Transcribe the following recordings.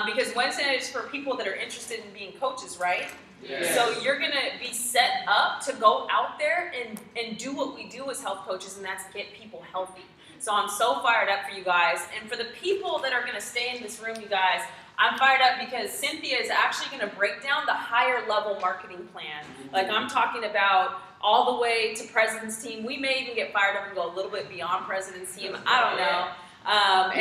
Because Wednesday night is for people that are interested in being coaches, right? Yes. So you're going to be set up to go out there and do what we do as health coaches, and that's get people healthy. So I'm so fired up for you guys. And for the people that are going to stay in this room, you guys, I'm fired up because Cynthia is actually going to break down the higher level marketing plan. Like I'm talking about all the way to President's Team. We may even get fired up and go a little bit beyond President's Team. I don't know.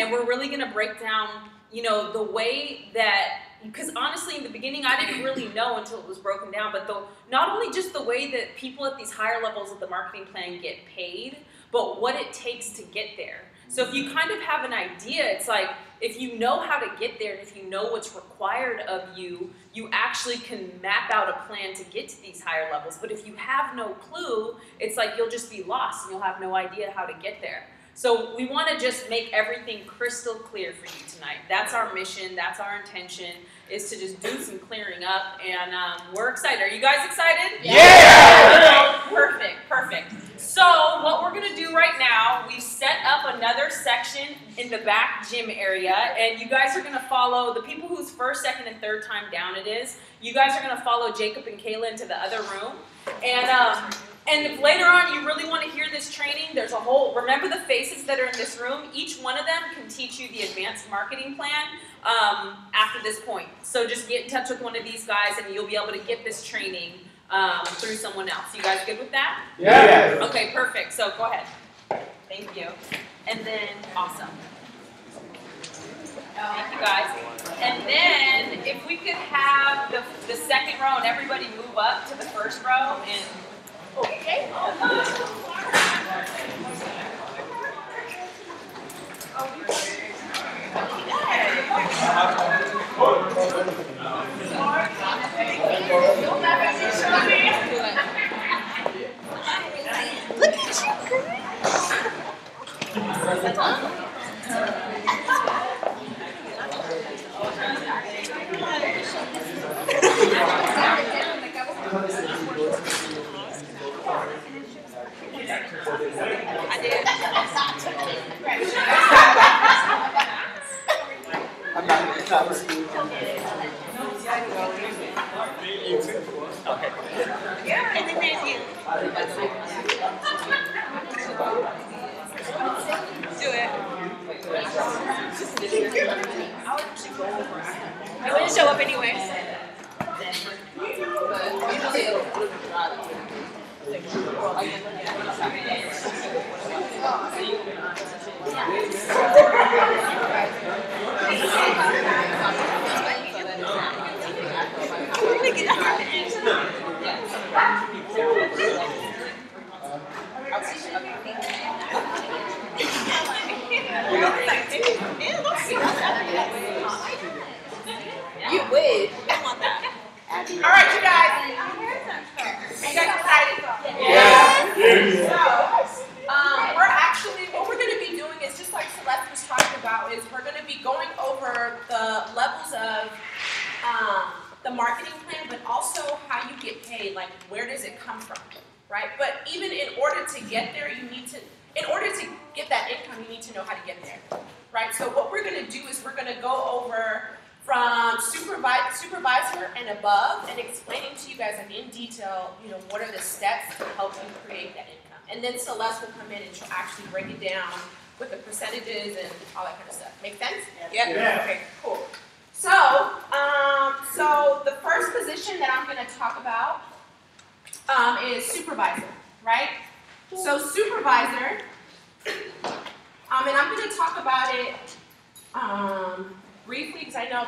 And we're really going to break down, you know, the way that, because honestly in the beginning I didn't really know until it was broken down, but not only just the way that people at these higher levels of the marketing plan get paid, but what it takes to get there. So if you kind of have an idea, it's like, if you know how to get there, and if you know what's required of you, you actually can map out a plan to get to these higher levels. But if you have no clue, it's like you'll just be lost and you'll have no idea how to get there. So we want to just make everything crystal clear for you tonight. That's our mission, that's our intention, is to just do some clearing up, and we're excited. Are you guys excited? Yeah! Perfect, perfect. So what we're going to do right now, we've set up another section in the back gym area, and you guys are going to follow the people whose first, second, and third time down it is. You guys are going to follow Jacob and Kayla into the other room. And if later on you really want to hear this training, there's a whole, remember the faces that are in this room? Each one of them can teach you the advanced marketing plan after this point. So just get in touch with one of these guys and you'll be able to get this training through someone else. You guys good with that? Yeah. Okay, perfect. So go ahead. Thank you. And then, awesome. Thank you guys. And then if we could have the second row and everybody move up to the first row and okay. Look at you, girl. I did. I'm not receiving. Okay. And then there's you. Do it. I wouldn't show up anyway. You would. I want that. All right, you guys. Are you guys excited? Yeah. So, what we're going to be doing is just like Celeste was talking about, is we're going to be going over the levels of the marketing plan, but also how you get paid, like where does it come from, right? But even in order to get there, in order to get that income, you need to know how to get there, right? So what we're going to do is we're going to go over from supervisor and above, and explaining to you guys like in detail, you know, what are the steps to help you create that income. And then Celeste will come in and she'll actually break it down with the percentages and all that kind of stuff. Make sense? Yep. Yeah. Okay, cool. So, so the first position that I'm going to talk about is supervisor, right? So supervisor, and I'm going to talk about it briefly, because I know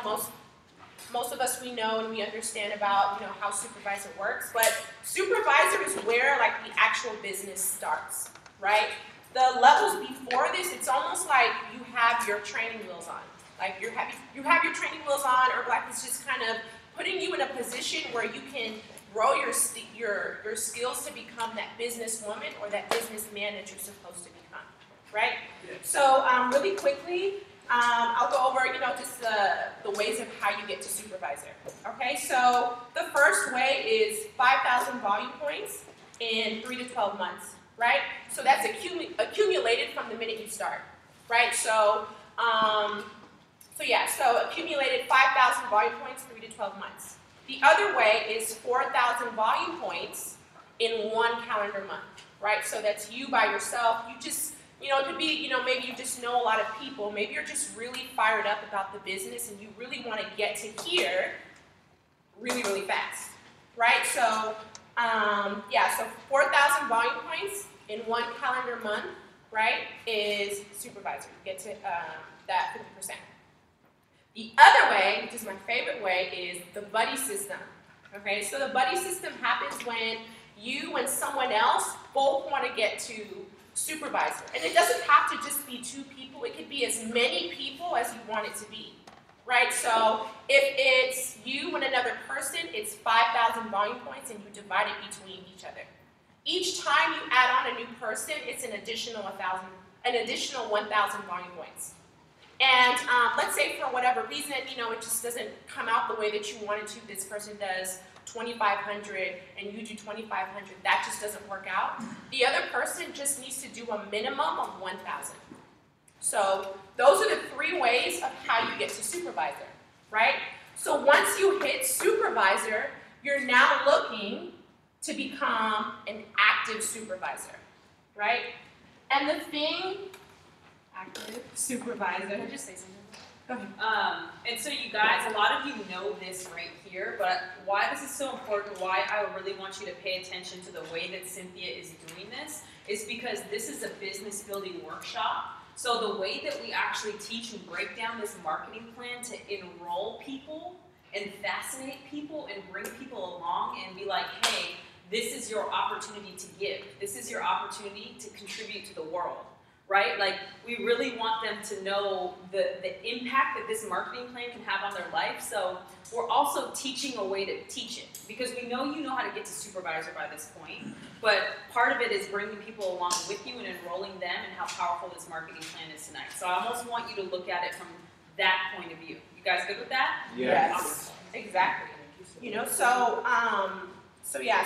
most of us, we know and we understand about, you know, how supervisor works, but supervisor is where like the actual business starts, right? The levels before this, it's almost like you have your training wheels on. Like you have your training wheels on, Herbalife is just kind of putting you in a position where you can grow your skills to become that businesswoman or that businessman that you're supposed to become, right? So really quickly, I'll go over, you know, just the ways of how you get to supervisor. Okay, so the first way is 5,000 volume points in 3 to 12 months, right? So that's accumulated from the minute you start, right? So So yeah, so accumulated 5,000 volume points, 3 to 12 months. The other way is 4,000 volume points in 1 calendar month, right? So that's you by yourself. You just, it could be, maybe you just know a lot of people. Maybe you're just really fired up about the business and you really want to get to here really, really fast, right? So, so 4,000 volume points in 1 calendar month, right, is supervisor. You get to that 50%. The other way, which is my favorite way, is the buddy system. Okay, so the buddy system happens when you and someone else both want to get to supervisor. And it doesn't have to just be 2 people. It could be as many people as you want it to be. Right, so if it's you and another person, it's 5,000 volume points and you divide it between each other. Each time you add on a new person, it's an additional 1,000 volume points. And let's say for whatever reason, it just doesn't come out the way that you wanted to. This person does 2,500 and you do 2,500. That just doesn't work out. The other person just needs to do a minimum of 1,000. So those are the 3 ways of how you get to supervisor, right? So once you hit supervisor, you're now looking to become an active supervisor, right? And the thing, active supervisor. Can I just say something? Go ahead. And so you guys, a lot of you know this right here, but why this is so important, why I really want you to pay attention to the way that Cynthia is doing this, is because this is a business building workshop. So the way that we actually teach and break down this marketing plan to enroll people and fascinate people and bring people along and be like, hey, this is your opportunity to give. This is your opportunity to contribute to the world, right? Like, we really want them to know the impact that this marketing plan can have on their life. So we're also teaching a way to teach it, because we know you know how to get to supervisor by this point, but part of it is bringing people along with you and enrolling them and how powerful this marketing plan is tonight. So I almost want you to look at it from that point of view. You guys good with that? Yes. Exactly.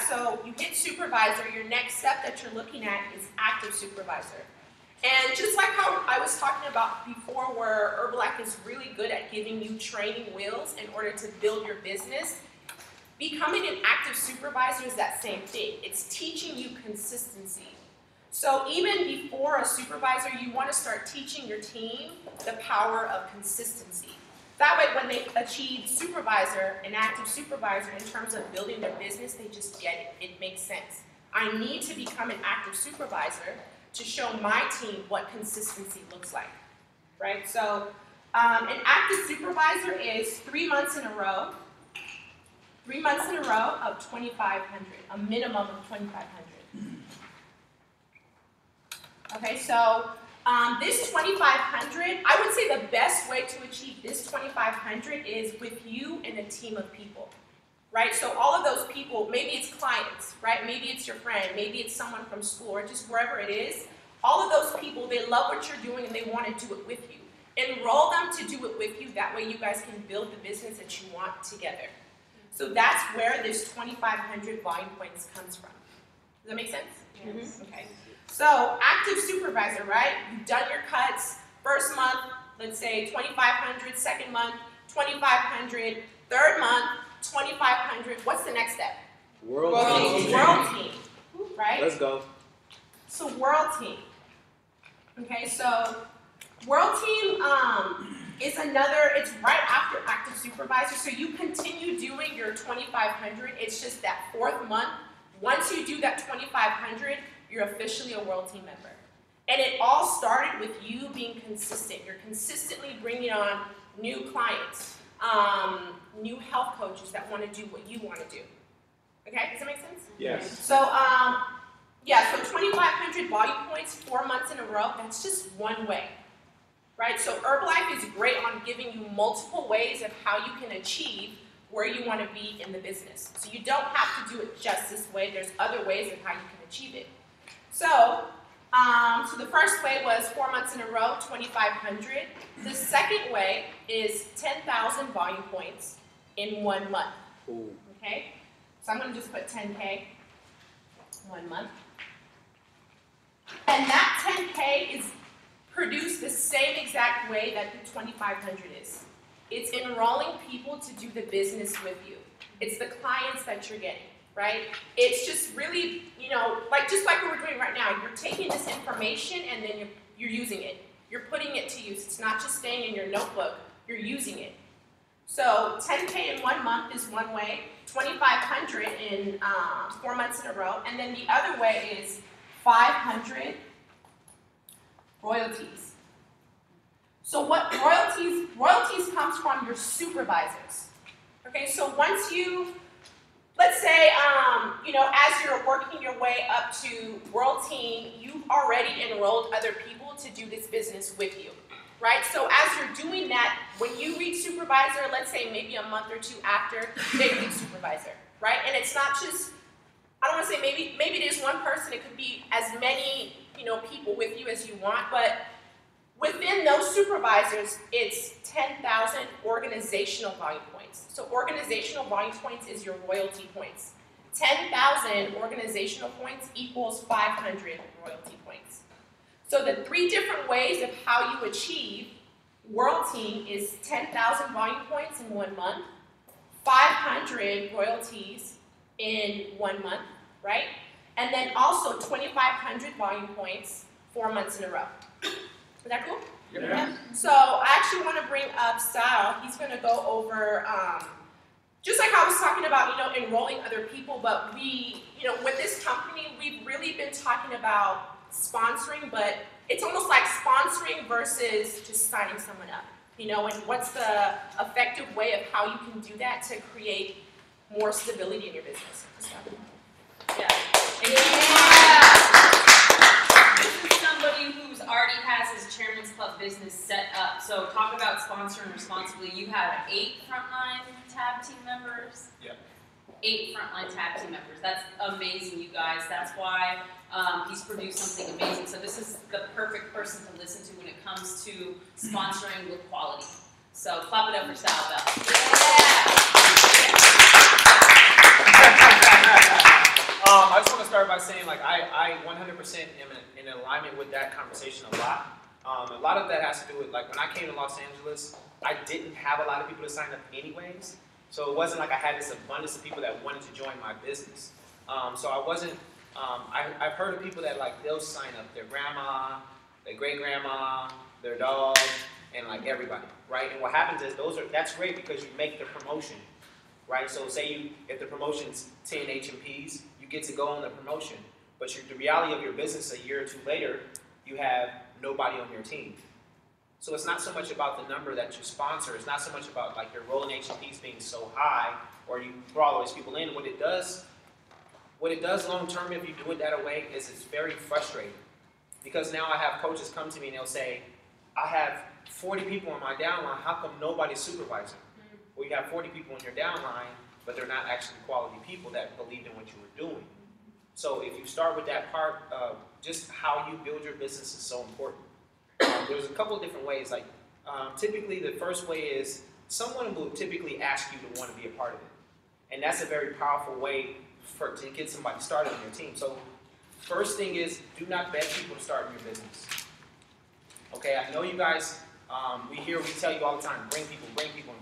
So you hit supervisor. Your next step that you're looking at is active supervisor. And just like how I was talking about before, where Herbalife is really good at giving you training wheels in order to build your business, becoming an active supervisor is that same thing. It's teaching you consistency. So even before a supervisor, you want to start teaching your team the power of consistency. That way, when they achieve supervisor, an active supervisor, in terms of building their business, they just get it. It makes sense. I need to become an active supervisor to show my team what consistency looks like, right? So an active supervisor is 3 months in a row, 3 months in a row of 2,500, a minimum of 2,500. Okay, so this 2,500, I would say the best way to achieve this 2,500 is with you and a team of people, right? So all of those people, maybe it's clients, right? Maybe it's your friend, maybe it's someone from school, or just wherever it is. All of those people, they love what you're doing and they want to do it with you. Enroll them to do it with you. That way you guys can build the business that you want together. So that's where this 2,500 volume points comes from. Does that make sense? Yes. Okay. So active supervisor, right? You've done your cuts. First month, let's say 2,500. Second month, 2,500. Third month, 2,500. What's the next step? World team. World team, right? Let's go. So world team. Okay, so world team is another, it's right after active supervisor. So you continue doing your 2,500. It's just that 4th month. Once you do that 2,500, you're officially a world team member. And it all started with you being consistent. You're consistently bringing on new clients, new health coaches that want to do what you want to do. Okay, does that make sense? Yes. So, so 2,500 volume points, 4 months in a row, that's just one way, right? So Herbalife is great on giving you multiple ways of how you can achieve where you want to be in the business. So you don't have to do it just this way. There's other ways of how you can achieve it. So, so the first way was 4 months in a row, 2,500. The second way is 10,000 volume points in 1 month. Ooh. Okay? So I'm going to just put 10K, 1 month. And that 10K is produced the same exact way that the 2500 is. It's enrolling people to do the business with you. It's the clients that you're getting, right? It's just really, you know, just like what we're doing right now. You're taking this information and then you're using it. You're putting it to use. It's not just staying in your notebook. You're using it. So 10K in 1 month is one way, 2,500 in 4 months in a row, and then the other way is 500 royalties. So what royalties comes from your supervisors. Okay, so once you, let's say, you know, as you're working your way up to World Team, you've already enrolled other people to do this business with you. Right? So as you're doing that, when you reach supervisor, let's say maybe a month or two after, they reach supervisor, right? And it's not just, I don't want to say maybe it is one person, it could be as many, you know, people with you as you want, but within those supervisors, it's 10,000 organizational volume points. So organizational volume points is your royalty points. 10,000 organizational points equals 500 royalty points. So the 3 different ways of how you achieve World Team is 10,000 volume points in 1 month, 500 royalties in 1 month, right? And then also 2,500 volume points 4 months in a row. Is that cool? Yeah. So I actually want to bring up Sal. He's going to go over, just like I was talking about, you know, enrolling other people, but we, you know, with this company, we've really been talking about sponsoring, but it's almost like sponsoring versus just signing someone up, you know, and what's the effective way of how you can do that to create more stability in your business. Yeah. This is somebody who's already has his Chairman's Club business set up. So talk about sponsoring responsibly. You have 8 frontline tab team members. Yeah. 8 frontline tab team members. That's amazing, you guys. That's why he's produced something amazing. So this is the perfect person to listen to when it comes to sponsoring with quality. So clap it up for Sal Bell. I just want to start by saying, like, I 100% am in alignment with that conversation a lot. A lot of that has to do with, like, when I came to Los Angeles, I didn't have a lot of people to sign up anyways. So it wasn't like I had this abundance of people that wanted to join my business. So I wasn't, I've heard of people that, like, they'll sign up their grandma, their great-grandma, their dog, and, like, everybody, right? And what happens is that's great because you make the promotion, right? So say if the promotion's 10 HMPs, you get to go on the promotion. But the reality of your business a year or 2 later, you have nobody on your team. So it's not so much about the number that you sponsor. It's not so much about, like, your rolling HMPs being so high, or you draw all these people in. What it does long term, if you do it that way, is it's very frustrating. Because now I have coaches come to me and they'll say, I have 40 people on my downline, how come nobody's supervising? Well, you have 40 people on your downline, but they're not actually quality people that believed in what you were doing. So if you start with that part of just how you build your business is so important. There's a couple of different ways. Like, typically the first way is someone will typically ask you to want to be a part of it. And that's a very powerful way to get somebody started on your team. So first thing is, do not beg people to start in your business. Okay, I know you guys, we tell you all the time, bring people, invite people,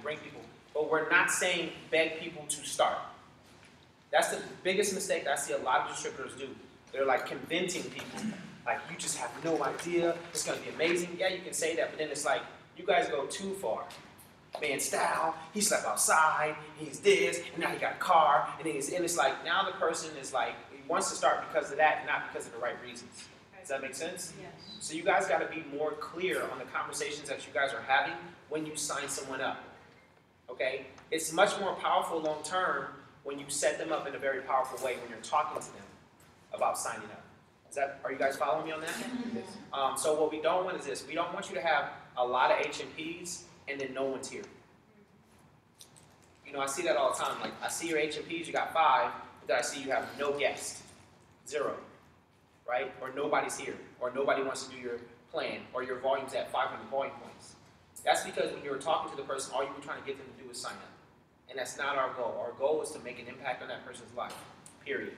bring people. But we're not saying beg people to start. That's the biggest mistake that I see a lot of distributors do. They're like convincing people. Like, you just have no idea, it's gonna be amazing. Yeah, you can say that, but then it's like, you guys go too far. Man, Style, he slept outside, he's this, and now he got a car, and it's like, now the person is like, he wants to start because of that, not because of the right reasons. Does that make sense? Yes. So you guys gotta be more clear on the conversations that you guys are having when you sign someone up, okay? It's much more powerful long term when you set them up in a very powerful way when you're talking to them about signing up. Are you guys following me on that? So what we don't want is this. We don't want you to have a lot of HMPs and then no one's here. You know, I see that all the time. Like, I see your HMPs, you got 5, but then I see you have no guests, 0, right? Or nobody's here, or nobody wants to do your plan, or your volume's at 500 volume points. That's because when you were talking to the person, all you were trying to get them to do is sign up. And that's not our goal. Our goal is to make an impact on that person's life, period.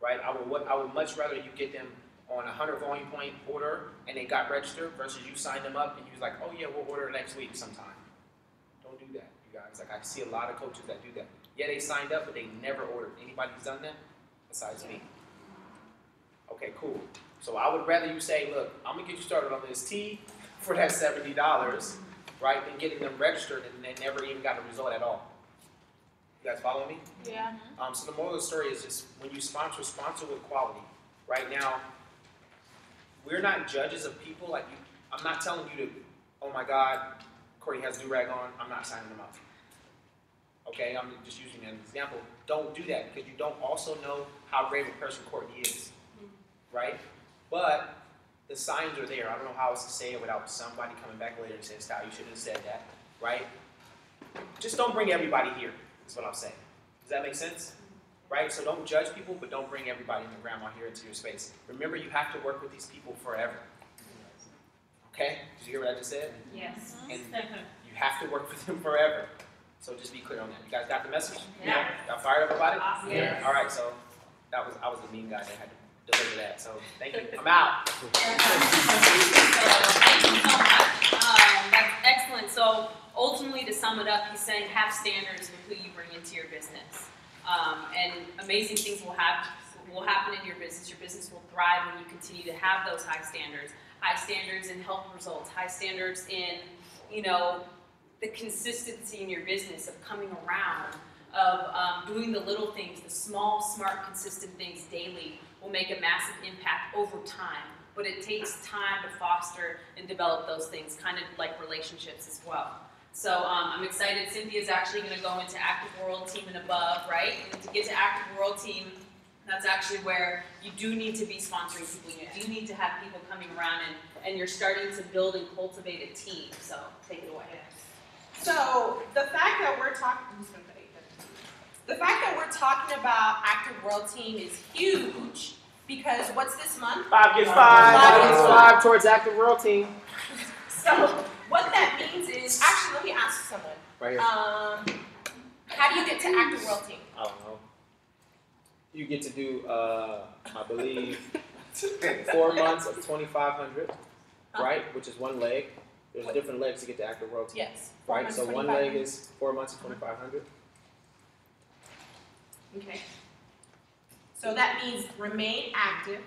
Right? I would much rather you get them on a 100 volume point order and they got registered versus you signed them up and you was like, oh yeah, we'll order next week sometime. Don't do that, you guys. Like I see a lot of coaches that do that. Yeah, they signed up, but they never ordered. Anybody who's done that besides me? Okay, cool. So I would rather you say, look, I'm gonna get you started on this T for that $70, right, than getting them registered and they never even got a result at all. You guys follow me? Yeah. So the moral of the story is just when you sponsor with quality. Right now, we're not judges of people. Like I'm not telling you to, oh my God, Courtney has do-rag on, I'm not signing them up. Okay, I'm just using an example. Don't do that because you don't also know how great a person Courtney is, right? But the signs are there. I don't know how else to say it without somebody coming back later and saying, "Style, you should have said that," right? Just don't bring everybody here. Is what I'm saying. Does that make sense? Right? So don't judge people, but don't bring everybody and their grandma here into your space. Remember, you have to work with these people forever. Okay? Did you hear what I just said? Yes. And you have to work with them forever. So just be clear on that. You guys got the message? Yeah. Got fired up about it? Awesome. Yeah. All right. So I was the mean guy that had to deliver that. So thank you. I'm out. Thank you so much. That's excellent. So ultimately, to sum it up, he's saying have standards with who you bring into your business. And amazing things will happen in your business. Your business will thrive when you continue to have those high standards in health results, high standards in, the consistency in your business of coming around, of doing the little things, the small, smart, consistent things daily will make a massive impact over time. But it takes time to foster and develop those things, kind of like relationships as well. So I'm excited. Cynthia's actually going to go into Active World Team and above, right? And to get to Active World Team, that's actually where you do need to be sponsoring people. You do need to have people coming around, and you're starting to build and cultivate a team. So take it away. So the fact that we're talking about Active World Team is huge because what's this month? 5 gets 5. 5 gets 5 towards Active World Team. So what that means is, actually, let me ask someone. Right here. How do you get to Active World Team? I don't know. You get to do, I believe, 4 months of 2,500, right? Which is one leg. There's different legs to get to Active World Team. Yes. Right? So one leg is 4 months of 2,500. Okay. So that means remain active.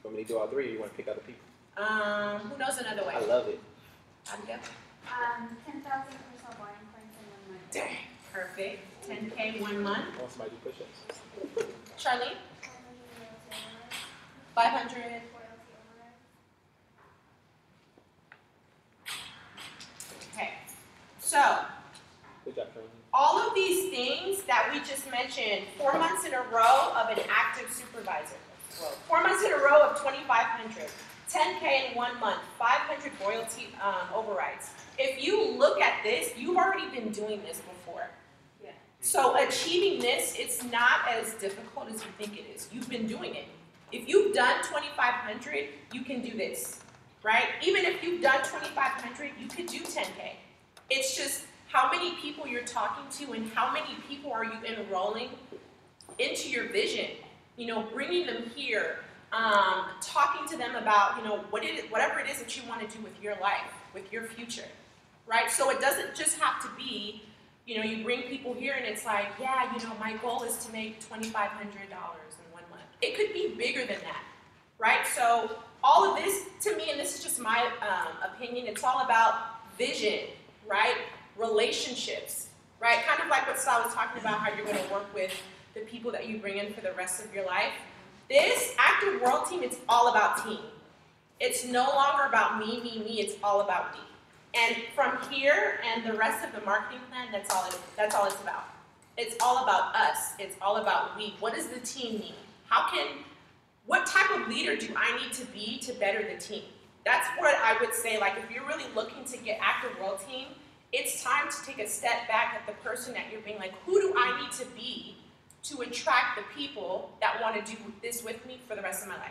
Want me to do all 3 or you want to pick other people? Who knows another way? I love it. Abigail? 10,000 personal buying points in 1 month. Dang. Perfect. 10K 1 month. I want somebody to do push-ups. Charlene? 500 500. Okay. So, Good job, Charlie. all of these things that we just mentioned, 4 months in a row of an active supervisor. 4 months in a row of 2,500. 10K in 1 month, 500 royalty overrides. If you look at this, you've already been doing this before. Yeah. So achieving this, it's not as difficult as you think it is. You've been doing it. If you've done 2,500, you can do this, right? Even if you've done 2,500, you could do 10K. It's just how many people you're talking to and how many people are you enrolling into your vision. Bringing them here, talking to them about, whatever it is that you want to do with your life, with your future, right? So it doesn't just have to be, you bring people here and it's like, yeah, my goal is to make $2,500 in 1 month. It could be bigger than that, right? So all of this, to me, and this is just my opinion, it's all about vision, right? Relationships, right? Kind of like what Sal was talking about, how you're going to work with the people that you bring in for the rest of your life. This Active World Team, it's all about team. It's no longer about me, it's all about me. And from here and the rest of the marketing plan, that's all it's about. It's all about us. It's all about we. What does the team need? What type of leader do I need to be to better the team? That's what I would say, like if you're really looking to get Active World Team, it's time to take a step back at the person that you're being like, who do I need to be to attract the people that want to do this with me for the rest of my life,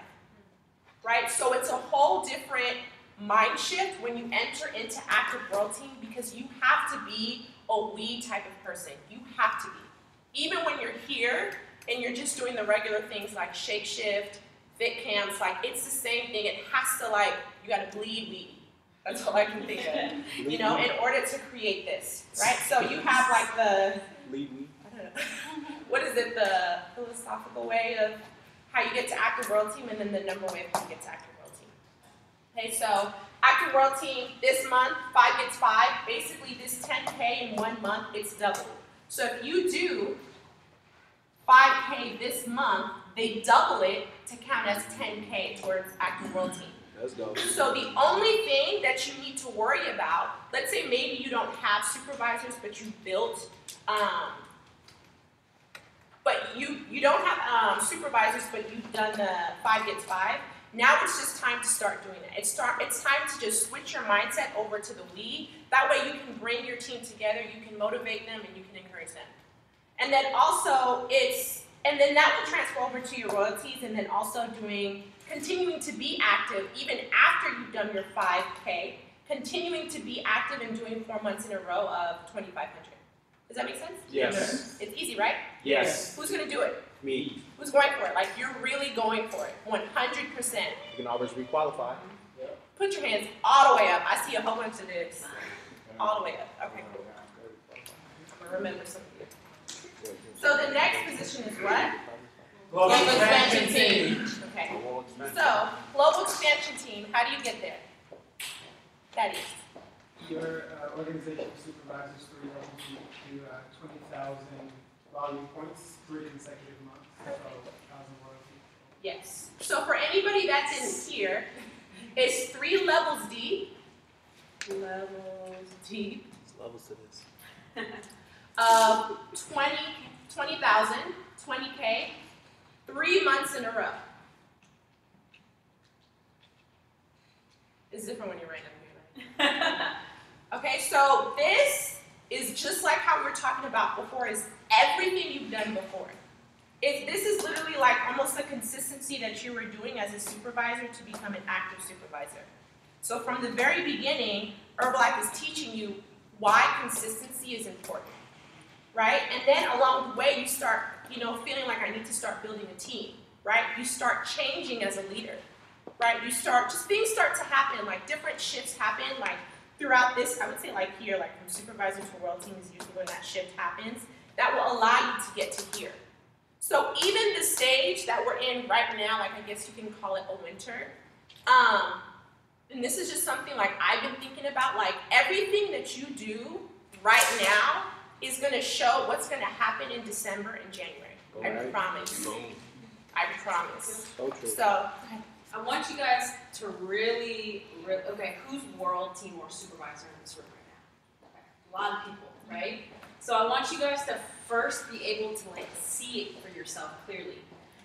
right? So it's a whole different mind shift when you enter into Active World Team because you have to be a we type of person. You have to be. Even when you're here and you're just doing the regular things like Shake Shift, fit camps, like it's the same thing. It has to like, you gotta bleed weed. That's all I can think of, you know, in order to create this, right? So you have like the, I don't know, what is it, the philosophical way of how you get to active world team and then the number way of how you get to active world team. Okay, so active world team this month, 5 gets 5. Basically this 10K in 1 month, it's double. So if you do 5K this month, they double it to count as 10K towards active world team. Let's go. So the only thing that you need to worry about, let's say maybe you don't have supervisors, but you built, but you don't have supervisors, but you've done the 5 gets 5. Now it's just time to start doing it. It's time to just switch your mindset over to the we. That way you can bring your team together, you can motivate them, and you can encourage them. And then also and then that will transfer over to your royalties, and then also continuing to be active even after you've done your 5K, continuing to be active and doing 4 months in a row of 2,500. Does that make sense? Yes. It's easy, right? Yes. Who's gonna do it? Me. Who's going for it? Like you're really going for it, 100%. You can always requalify. Put your hands all the way up. I see a whole bunch of this. All the way up. Okay, cool. I'm gonna remember some of you. So the next position is what? Global expansion team. Okay. So, global expansion team, how do you get there? That is. Your organization supervises 3 levels to 20,000 volume points, 3 consecutive months, so 1,000 royalty. Yes. So for anybody that's in here, it's 3 levels deep. Levels deep. Levels to this. 20,000, 20K, 3 months in a row. It's different when you're right up here, right? Okay, so this is just like how we were talking about before, is everything you've done before. This is literally like almost the consistency that you were doing as a supervisor to become an active supervisor. So from the very beginning, Herbalife is teaching you why consistency is important, right? And then along the way, you start, feeling like I need to start building a team, right? You start changing as a leader, right? Things start to happen, like different shifts happen, like throughout this, I would say like here, like from supervisor to world team is usually when that shift happens, that will allow you to get to here. So even the stage that we're in right now, like I guess you can call it a winter, and this is just something like I've been thinking about, like everything that you do right now is gonna show what's gonna happen in December and January. I promise. I promise. So true. So, I want you guys to really, okay, who's world team or supervisor in this room right now? Okay. A lot of people, right? So I want you guys to first be able to see it for yourself clearly.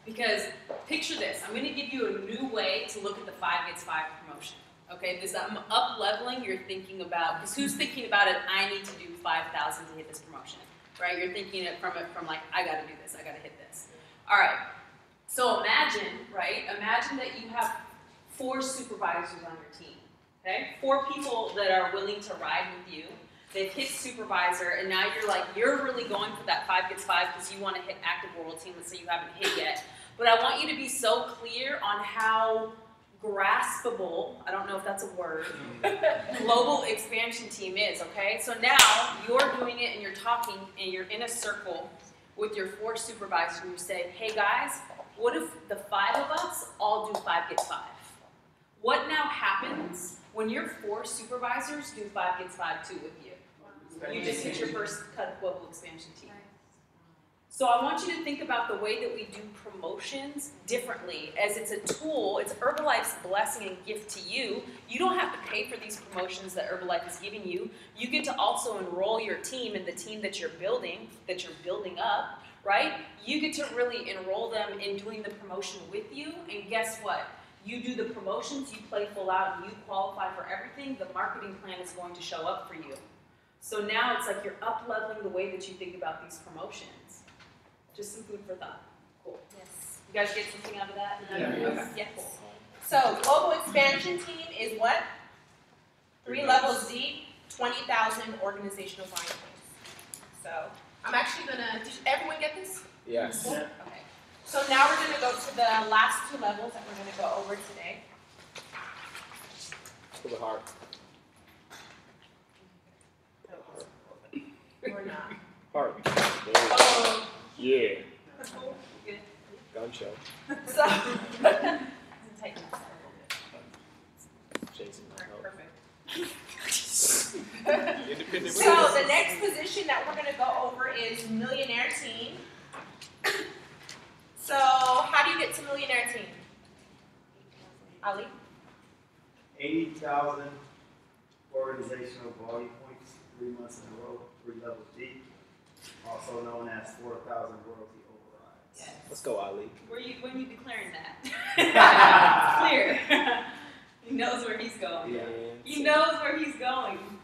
Because picture this, I'm gonna give you a new way to look at the 5 gets 5 promotion. Okay, this I'm up leveling your thinking about, because who's thinking about it, I need to do 5,000 to hit this promotion, right? You're thinking it from like, I gotta do this, I gotta hit this. All right, so imagine, right? Imagine that you have 4 supervisors on your team, okay? 4 people that are willing to ride with you. They've hit supervisor, and now you're really going for that 5 gets 5 because you want to hit active world team. Let's say you haven't hit yet. But I want you to be so clear on how graspable, I don't know if that's a word, global expansion team is, okay? So now you're doing it and you're talking and you're in a circle with your 4 supervisors and you say, hey guys, what if the 5 of us all do 5 gets 5? What now happens when your 4 supervisors do 5 gets 5 too with you? You just hit your first cut of global expansion team. So I want you to think about the way that we do promotions differently, as it's a tool, it's Herbalife's blessing and gift to you. You don't have to pay for these promotions that Herbalife is giving you. You get to also enroll your team in the team that you're building up, right? You get to really enroll them in doing the promotion with you, and guess what? You do the promotions, you play full out, you qualify for everything, the marketing plan is going to show up for you. So now it's like you're up-leveling the way that you think about these promotions. Just some food for thought. Cool. Yes. You guys get something out of that? Yeah. Okay. Yeah, cool. So global expansion team is what? 3 levels deep, 20,000 organizational volume points. So I'm actually gonna, did everyone get this? Yes. Okay. So now we're gonna go to the last two levels that we're gonna go over today. For the heart. Or not. Heart. There we go. Oh, Yeah. Good. Gun show. so. Tighten this up Jason. a little bit. Perfect. Independent. So the next position that we're gonna go over is millionaire team. So how do you get to millionaire team? Ali? 80,000 organizational volume points, 3 months in a row, 3 levels deep, also known as 4,000 royalty overrides. Yes. Let's go, Ali. When you declaring that? Clear. He knows where he's going. And He knows where he's going.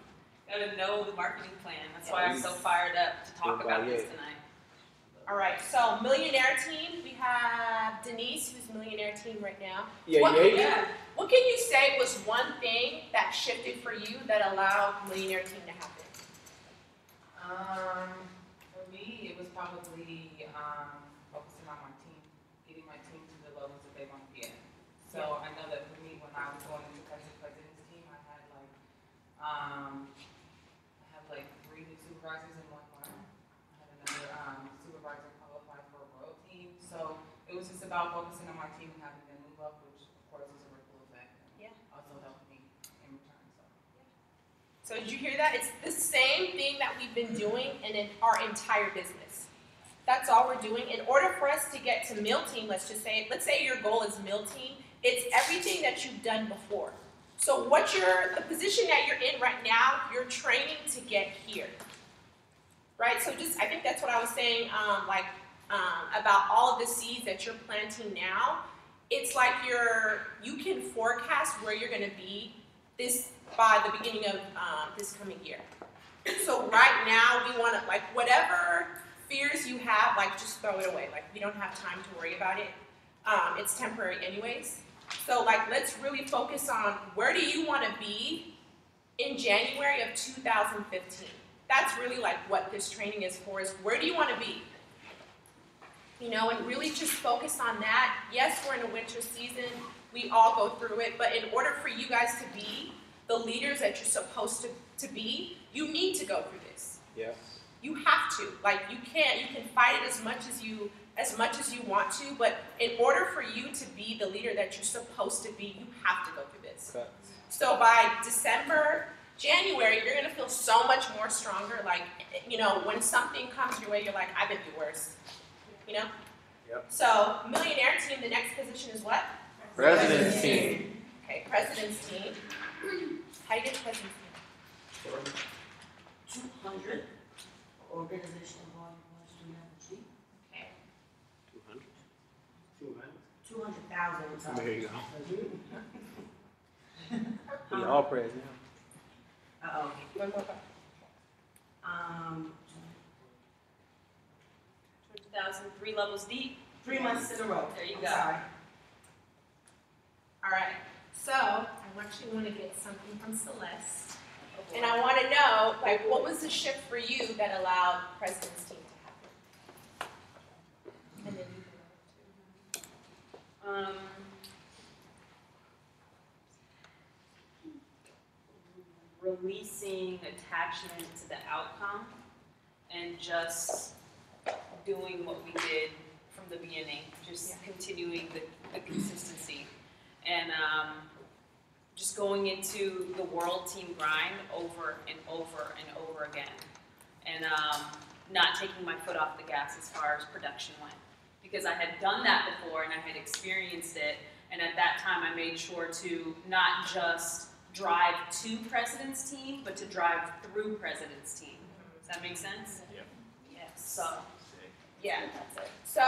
Gotta know the marketing plan. That's why I'm so fired up to talk about this tonight. All right, so millionaire team, we have Denise, who's millionaire team right now. Yeah, What yeah. What can you say was one thing that shifted for you that allowed millionaire team to happen? For me, it was probably focusing on my team, getting my team to the levels that they want to be at. So I know that for me, when I was going into president's team, I had like 3 new supervisors in 1 month. I had another supervisor qualified for a royal team. So it was just about focusing on my team and having them move up, which of course is a ripple effect. Yeah. Also helped me in return. So did you hear that? It's the same thing that we've been doing in our entire business. That's all we're doing. In order for us to get to meal team, let's say your goal is meal team, it's everything that you've done before. So the position that you're in right now, you're training to get here. Right? So I think that's what I was saying, about all of the seeds that you're planting now. It's like you can forecast where you're gonna be by the beginning of this coming year. So right now we want to, whatever fears you have, just throw it away. We don't have time to worry about it. It's temporary anyways. So let's really focus on where do you want to be in January of 2015. That's really what this training is for, is where do you want to be? And really just focus on that. Yes, we're in a winter season. We all go through it, but in order for you guys to be the leaders that you're supposed to be, you need to go through this. Yeah. You have to. You can fight it as much as you want to, but in order for you to be the leader that you're supposed to be, you have to go through this. Okay. So by January, you're gonna feel so much more stronger. When something comes your way, you're like, I've been through worse. Yep. So millionaire team, the next position is what? President's team. Okay, president's team. How do you get to president's team? 200 organizational volume points to level C. Okay. 200. 200,000. There you go. We all praise now. Uh-oh. One more. 2000, 3 levels deep. 3 months in a row. There you I'm go. sorry. All right. So I actually want to get something from Celeste, and I want to know, what was the shift for you that allowed president's team to happen? And then you can go Releasing attachment to the outcome and just doing what we did from the beginning, just continuing the consistency, and just going into the world team grind over and over and over again, and not taking my foot off the gas as far as production went, because I had done that before and I had experienced it, and at that time I made sure to not just drive to president's team, but to drive through president's team. Does that make sense? Yeah. Yes. So, yeah, that's it. So,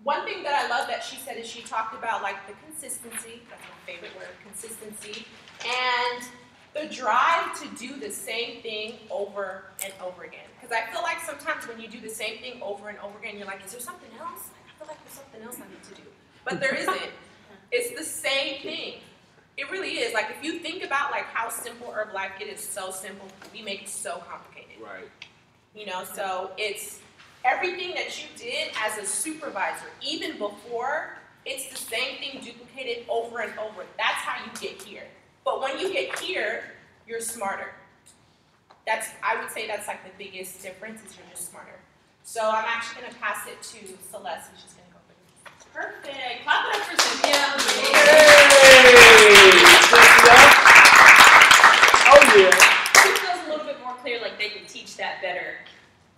one thing that I love that she said is she talked about the consistency. That's my favorite word, consistency, and the drive to do the same thing over and over again. Because I feel like sometimes when you do the same thing over and over again, you're like, is there something else? I feel like there's something else I need to do, but there isn't. It's the same thing. It really is. If you think about how simple Herbalife, it is so simple. We make it so complicated. Right. So everything that you did as a supervisor, even before, it's the same thing duplicated over and over. That's how you get here. But when you get here, you're smarter. I would say that's like the biggest difference is you're just smarter. So I'm actually gonna pass it to Celeste, and she's gonna go through this. Perfect. Clap it up for Cynthia. Oh yeah. It feels a little bit more clear, like they can teach that better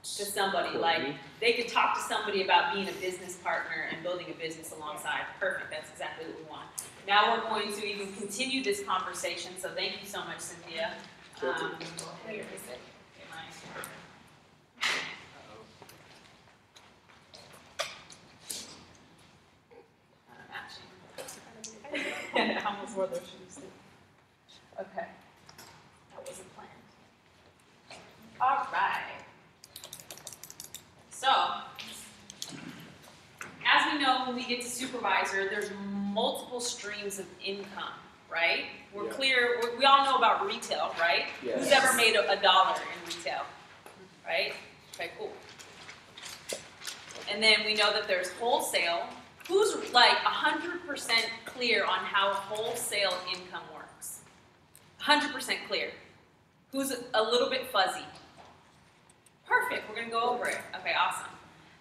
to somebody. Like they could talk to somebody about being a business partner and building a business alongside. Perfect. That's exactly what we want. Now we're going to even continue this conversation. So thank you so much, Cynthia. Here is it. I almost wore those shoes. Okay. That wasn't planned. All right. So, as we know, when we get to supervisor, there's multiple streams of income, right? We're clear, we all know about retail, right? Yes. Who's ever made a dollar in retail, right? Okay, cool. And then we know that there's wholesale. Who's like 100% clear on how wholesale income works? 100% clear. Who's a little bit fuzzy? Perfect, we're gonna go over it. Okay, awesome.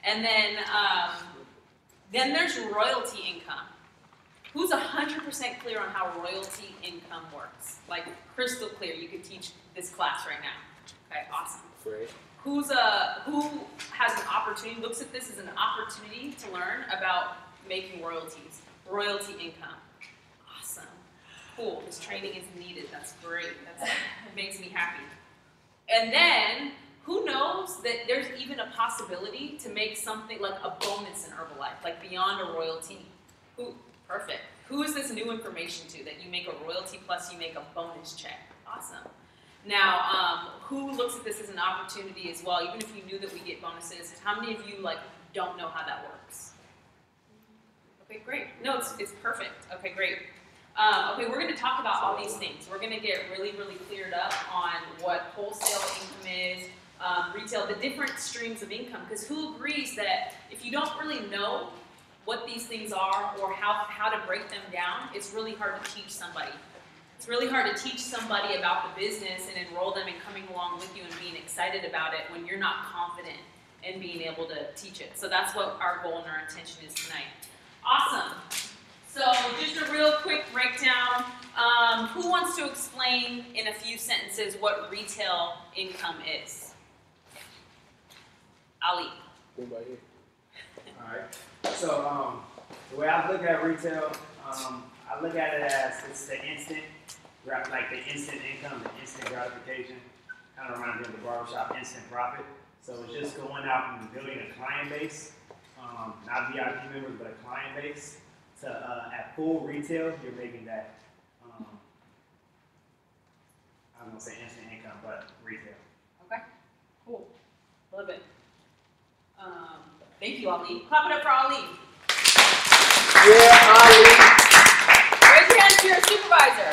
And then there's royalty income. Who's 100% clear on how royalty income works? Like crystal clear, you could teach this class right now. Okay, awesome. Great. Who has an opportunity, looks at this as an opportunity to learn about making royalties, royalty income. Awesome. Cool, this training is needed, that's great. That makes me happy. And then, who knows that there's even a possibility to make something like a bonus in Herbalife, like beyond a royalty? Perfect. Who is this new information to, that you make a royalty plus you make a bonus check? Awesome. Now, who looks at this as an opportunity as well, even if you knew that we get bonuses? How many of you don't know how that works? Okay, great. No, it's perfect. Okay, great. Okay, we're going to talk about all these things. We're going to get really, really cleared up on what wholesale income is, retail, the different streams of income. Because who agrees that if you don't really know what these things are or how to break them down, it's really hard to teach somebody. It's really hard to teach somebody about the business and enroll them in coming along with you and being excited about it when you're not confident in being able to teach it. So that's what our goal and our intention is tonight. Awesome. So just a real quick breakdown. Who wants to explain in a few sentences what retail income is? Ali. Anybody here? Alright, so the way I look at retail, I look at it as it's the instant, like the instant income, the instant gratification, kind of reminds me of the barbershop instant profit. So it's just going out and building a client base, not VIP members, but a client base. To at full retail, you're making that, I'm gonna say instant income, but retail. Okay, cool. Love it. Thank you, Ali. Clap it up for Ali. Yeah, Ali. Raise your hand if you're a supervisor.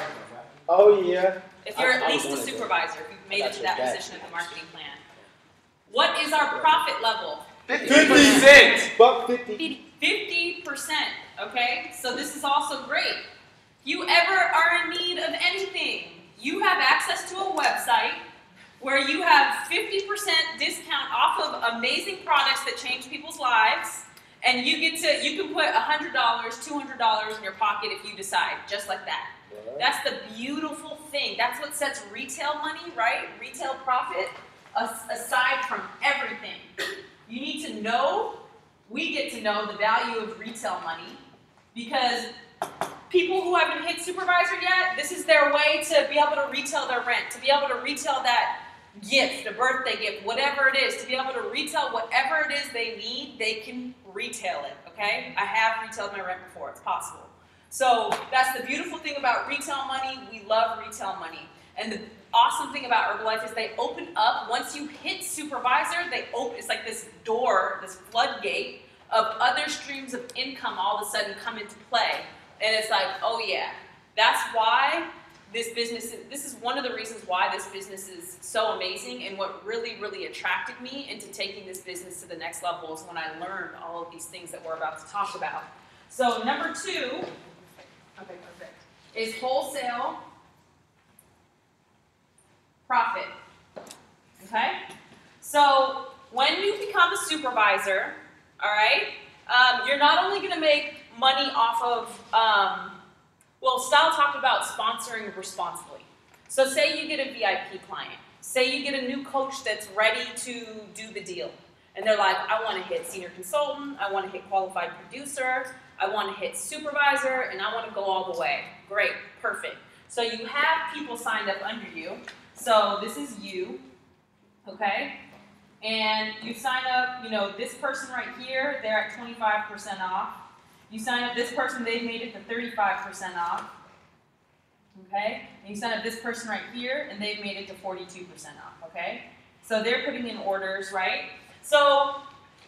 Oh yeah. If you're at I least was a one of them. supervisor, if you've made I it to got that your position in the marketing plan. What is our profit level? 50 cents. Buck 50. 50%, okay? So this is also great. If you ever are in need of anything, you have access to a website where you have 50% discount off of amazing products that change people's lives, and you can put $100, $200 in your pocket if you decide, just like that. That's the beautiful thing. That's what sets retail money, right? Retail profit, aside from everything. You need to know, we get to know the value of retail money, because people who haven't hit supervisor yet, this is their way to be able to retail their rent, to be able to retail that gift, a birthday gift, whatever it is, to be able to retail whatever it is they need, they can retail it, okay? I have retailed my rent before, it's possible. So that's the beautiful thing about retail money. We love retail money. And the awesome thing about Herbalife is they open up, once you hit supervisor, it's like this door, this floodgate of other streams of income all of a sudden come into play. And it's like, oh yeah, that's why this is one of the reasons why this business is so amazing, and what really, really attracted me into taking this business to the next level is when I learned all of these things that we're about to talk about. So number 2, okay, perfect, is wholesale profit. Okay? So when you become a supervisor, all right, you're not only going to make money off of, well, Style talked about sponsoring responsibly. So say you get a VIP client. Say you get a new coach that's ready to do the deal. And they're like, I want to hit senior consultant, I want to hit qualified producer, I want to hit supervisor, and I want to go all the way. Great, perfect. So you have people signed up under you. So this is you, okay? And you sign up, you know, this person right here, they're at 25% off. You sign up this person, they've made it to 35% off. Okay? And you sign up this person right here, and they've made it to 42% off. Okay? So they're putting in orders, right? So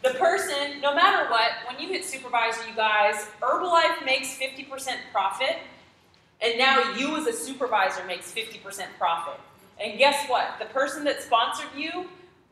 the person, no matter what, when you hit supervisor, you guys, Herbalife makes 50% profit, and now you as a supervisor makes 50% profit. And guess what? The person that sponsored you,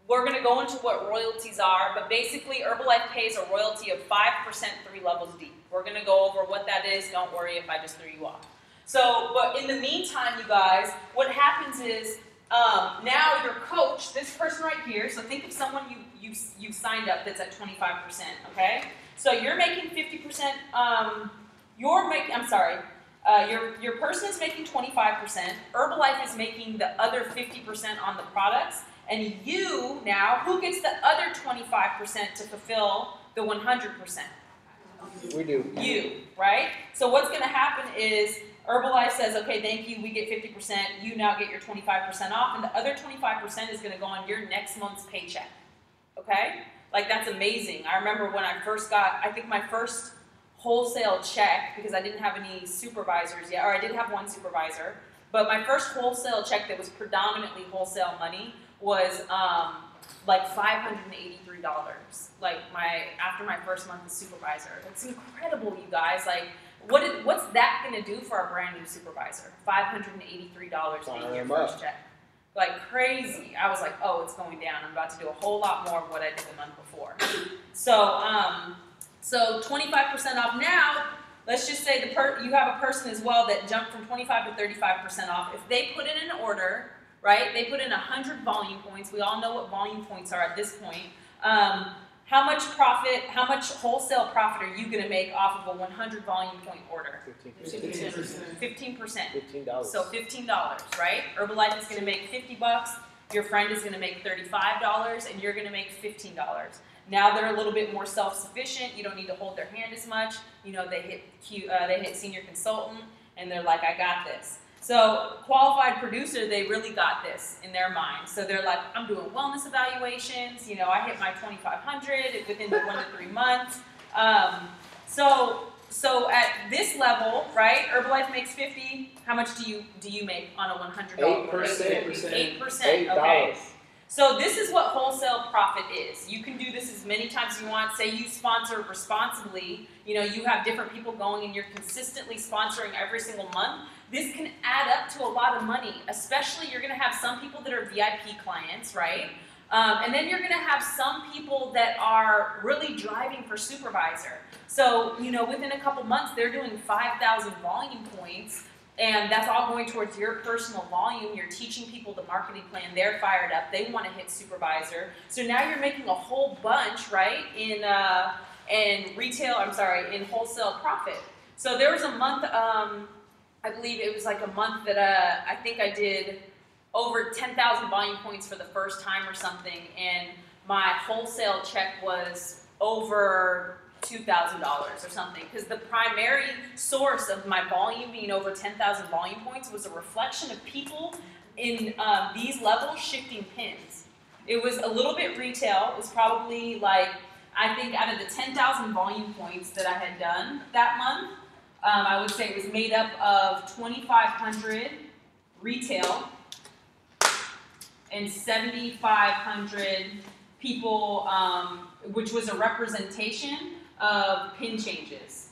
we're going to go into what royalties are, but basically Herbalife pays a royalty of 5% 3 levels deep. We're going to go over what that is. Don't worry if I just threw you off. So, but in the meantime, you guys, what happens is now your coach, this person right here, so think of someone you signed up that's at 25%, okay? So you're making 50%, your person is making 25%, Herbalife is making the other 50% on the products, and you now, who gets the other 25% to fulfill the 100%? We do. You, right? So what's going to happen is Herbalife says, okay, thank you, we get 50%, you now get your 25% off, and the other 25% is going to go on your next month's paycheck, okay? Like, that's amazing. I remember when I first got, I think my first wholesale check, because I didn't have any supervisors yet, or I did have one supervisor, but my first wholesale check that was predominantly wholesale money was like $583. Like after my first month as supervisor. It's incredible, you guys. Like, what's that going to do for a brand new supervisor? $583 being your first check. Like crazy. I was like, oh, it's going down. I'm about to do a whole lot more of what I did the month before. So, so 25% off now. Let's just say you have a person as well that jumped from 25 to 35% off. If they put in an order, right? They put in 100 volume points. We all know what volume points are at this point. How much profit, how much wholesale profit are you going to make off of a 100 volume point order? 15%. 15%. $15. So $15, right? Herbalife is going to make $50. Your friend is going to make $35, and you're going to make $15. Now they're a little bit more self-sufficient. You don't need to hold their hand as much. You know, they hit senior consultant, and they're like, I got this. So qualified producer, they really got this in their mind. So they're like, I'm doing wellness evaluations. You know, I hit my 2,500 within 1 to 3 months. So at this level, right? Herbalife makes 50. How much do you make on a $100? 8%. 8%. Okay. So this is what wholesale profit is. You can do this as many times as you want. Say you sponsor responsibly. You know, you have different people going and you're consistently sponsoring every single month. This can add up to a lot of money, especially you're going to have some people that are VIP clients, right? And then you're going to have some people that are really driving for supervisor. So, you know, within a couple months, they're doing 5,000 volume points, and that's all going towards your personal volume. You're teaching people the marketing plan. They're fired up. They want to hit supervisor. So now you're making a whole bunch, right, in wholesale profit. So there was a month, I believe it was like a month that I think I did over 10,000 volume points for the first time or something, and my wholesale check was over $2,000 or something, because the primary source of my volume being over 10,000 volume points was a reflection of people in these levels shifting pins. It was a little bit retail. It was probably like, I think out of the 10,000 volume points that I had done that month, I would say it was made up of 2,500 retail and 7,500 people, which was a representation of pin changes.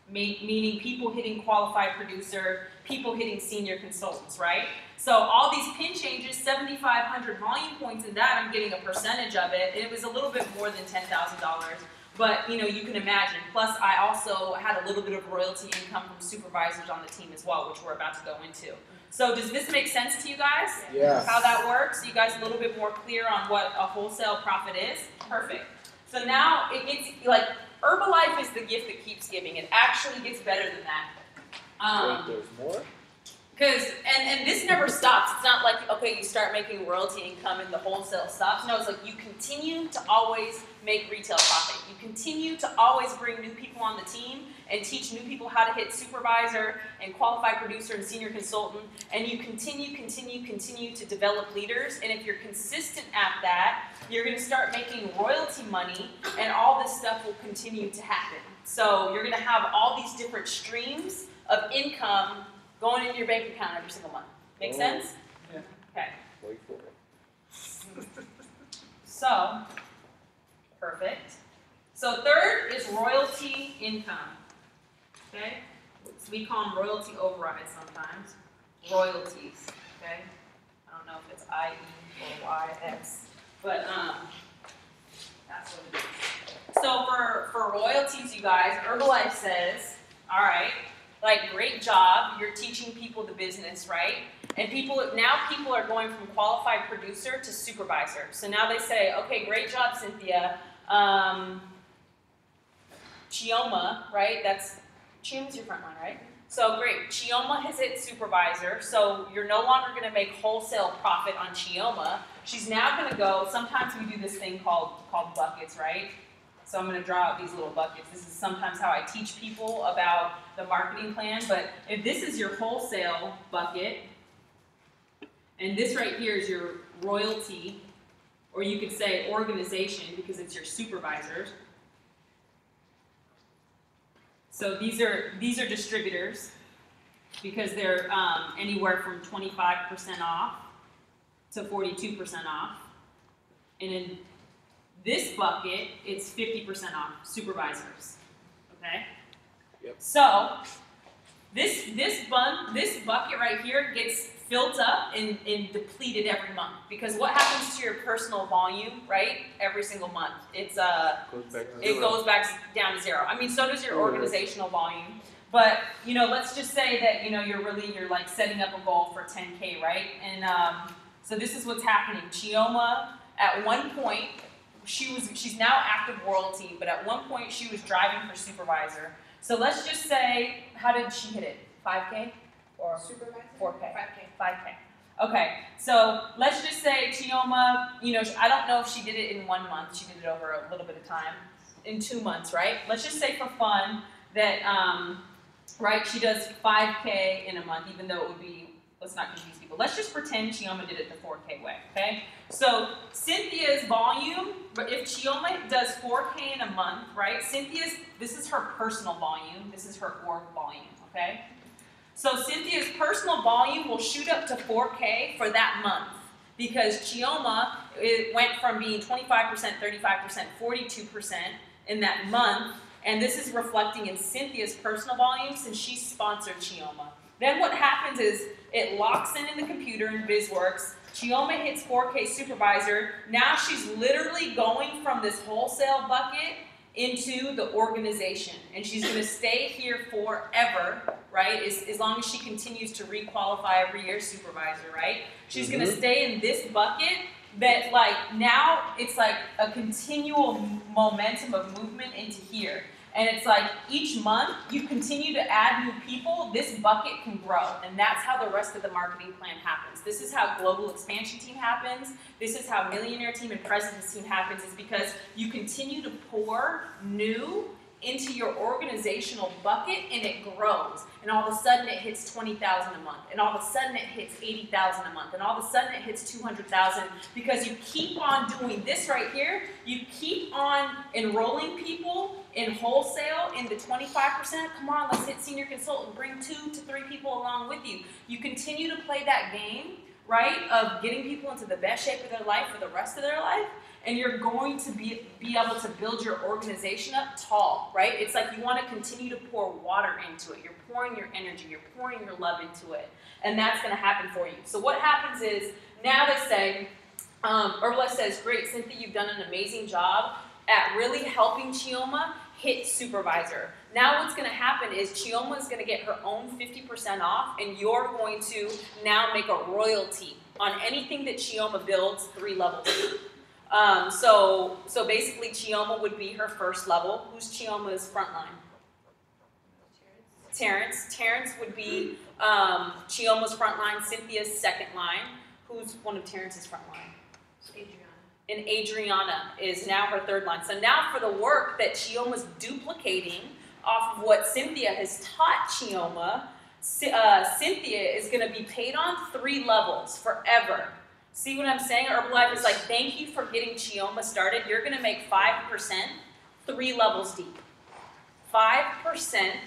meaning people hitting qualified producer, people hitting senior consultants, right? So all these pin changes, 7,500 volume points in that, I'm getting a percentage of it. It was a little bit more than $10,000, but you know, you can imagine. Plus, I also had a little bit of royalty income from supervisors on the team as well, which we're about to go into. So does this make sense to you guys? Yeah. How that works? You guys a little bit more clear on what a wholesale profit is? Perfect. So now it gets, like, Herbalife is the gift that keeps giving. It actually gets better than that. Wait, there's more? Because, and this never stops. It's not like, okay, you start making royalty income and the wholesale stops. No, it's like you continue to always make retail profit. You continue to always bring new people on the team and teach new people how to hit supervisor and qualified producer and senior consultant. And you continue to develop leaders. And if you're consistent at that, you're going to start making royalty money and all this stuff will continue to happen. So you're going to have all these different streams of income going into your bank account every single month. Make sense? Yeah. Okay. Wait for it. So, perfect. So third is royalty income. Okay? We call them royalty overrides sometimes. Royalties. Okay? I don't know if it's IE or YX, but that's what it is. So for royalties, you guys, Herbalife says, all right, like, great job, you're teaching people the business, right? And people are going from qualified producer to supervisor. So now they say, okay, great job, Cynthia. Chioma, right? Chioma's your front line, right? So great, Chioma has hit supervisor, so you're no longer gonna make wholesale profit on Chioma. She's now gonna go, sometimes we do this thing called buckets, right? So I'm going to draw out these little buckets. This is sometimes how I teach people about the marketing plan. But if this is your wholesale bucket, and this right here is your royalty, or you could say organization because it's your supervisors. So these are distributors because they're anywhere from 25% off to 42% off. And in this bucket, it's 50% off, supervisors, okay? Yep. So, this bucket right here gets filled up and depleted every month. Because what happens to your personal volume, right, every single month? It goes back down to zero. I mean, so does your organizational volume. But, you know, let's just say that, you know, you're like setting up a goal for 10K, right? And so this is what's happening. Chioma, at one point, she's now active royalty, but at one point she was driving for supervisor. So let's just say, how did she hit it? 5K? Or Supervisor? 4K? 5K. 5K. Okay, so let's just say Chioma, you know, I don't know if she did it in 1 month. She did it over a little bit of time. In 2 months, right? Let's just say for fun that, right, she does 5K in a month, even though it would be, let's not confuse people. Let's just pretend Chioma did it the 4K way, okay? So Cynthia's volume, but if Chioma does 4K in a month, right? This is her personal volume. This is her org volume, okay? So Cynthia's personal volume will shoot up to 4K for that month because Chioma, it went from being 25%, 35%, 42% in that month, and this is reflecting in Cynthia's personal volume since she sponsored Chioma. Then what happens is it locks in the computer in BizWorks. Chioma hits 4K supervisor. Now she's literally going from this wholesale bucket into the organization. And she's going to stay here forever, right? As long as she continues to requalify every year supervisor, right? She's going to stay in this bucket that, like, now it's like a continual momentum of movement into here. And it's like each month you continue to add new people, this bucket can grow. And that's how the rest of the marketing plan happens. This is how global expansion team happens. This is how millionaire team and president's team happens, is because you continue to pour new into your organizational bucket and it grows. And all of a sudden it hits 20,000 a month. And all of a sudden it hits 80,000 a month. And all of a sudden it hits 200,000 because you keep on doing this right here. You keep on enrolling people in wholesale in the 25%. Come on, let's hit senior consultant. Bring 2 to 3 people along with you. You continue to play that game right, of getting people into the best shape of their life for the rest of their life, and you're going to be able to build your organization up tall, right? It's like you want to continue to pour water into it. You're pouring your energy, you're pouring your love into it, and that's going to happen for you. So what happens is, now they say, Herbalife says, great, Cynthia, you've done an amazing job at really helping Chioma hit supervisor. Now what's going to happen is Chioma is going to get her own 50% off, and you're going to now make a royalty on anything that Chioma builds 3 levels. So basically Chioma would be her first level. Who's Chioma's frontline? Terrence. Terrence would be Chioma's frontline, Cynthia's second line. Who's one of Terrence's frontline? Adriana. And Adriana is now her third line. So now for the work that Chioma's duplicating off of what Cynthia has taught Chioma, Cynthia is going to be paid on 3 levels forever. See what I'm saying? Herbalife is like, thank you for getting Chioma started. You're going to make 5%, 3 levels deep. 5%,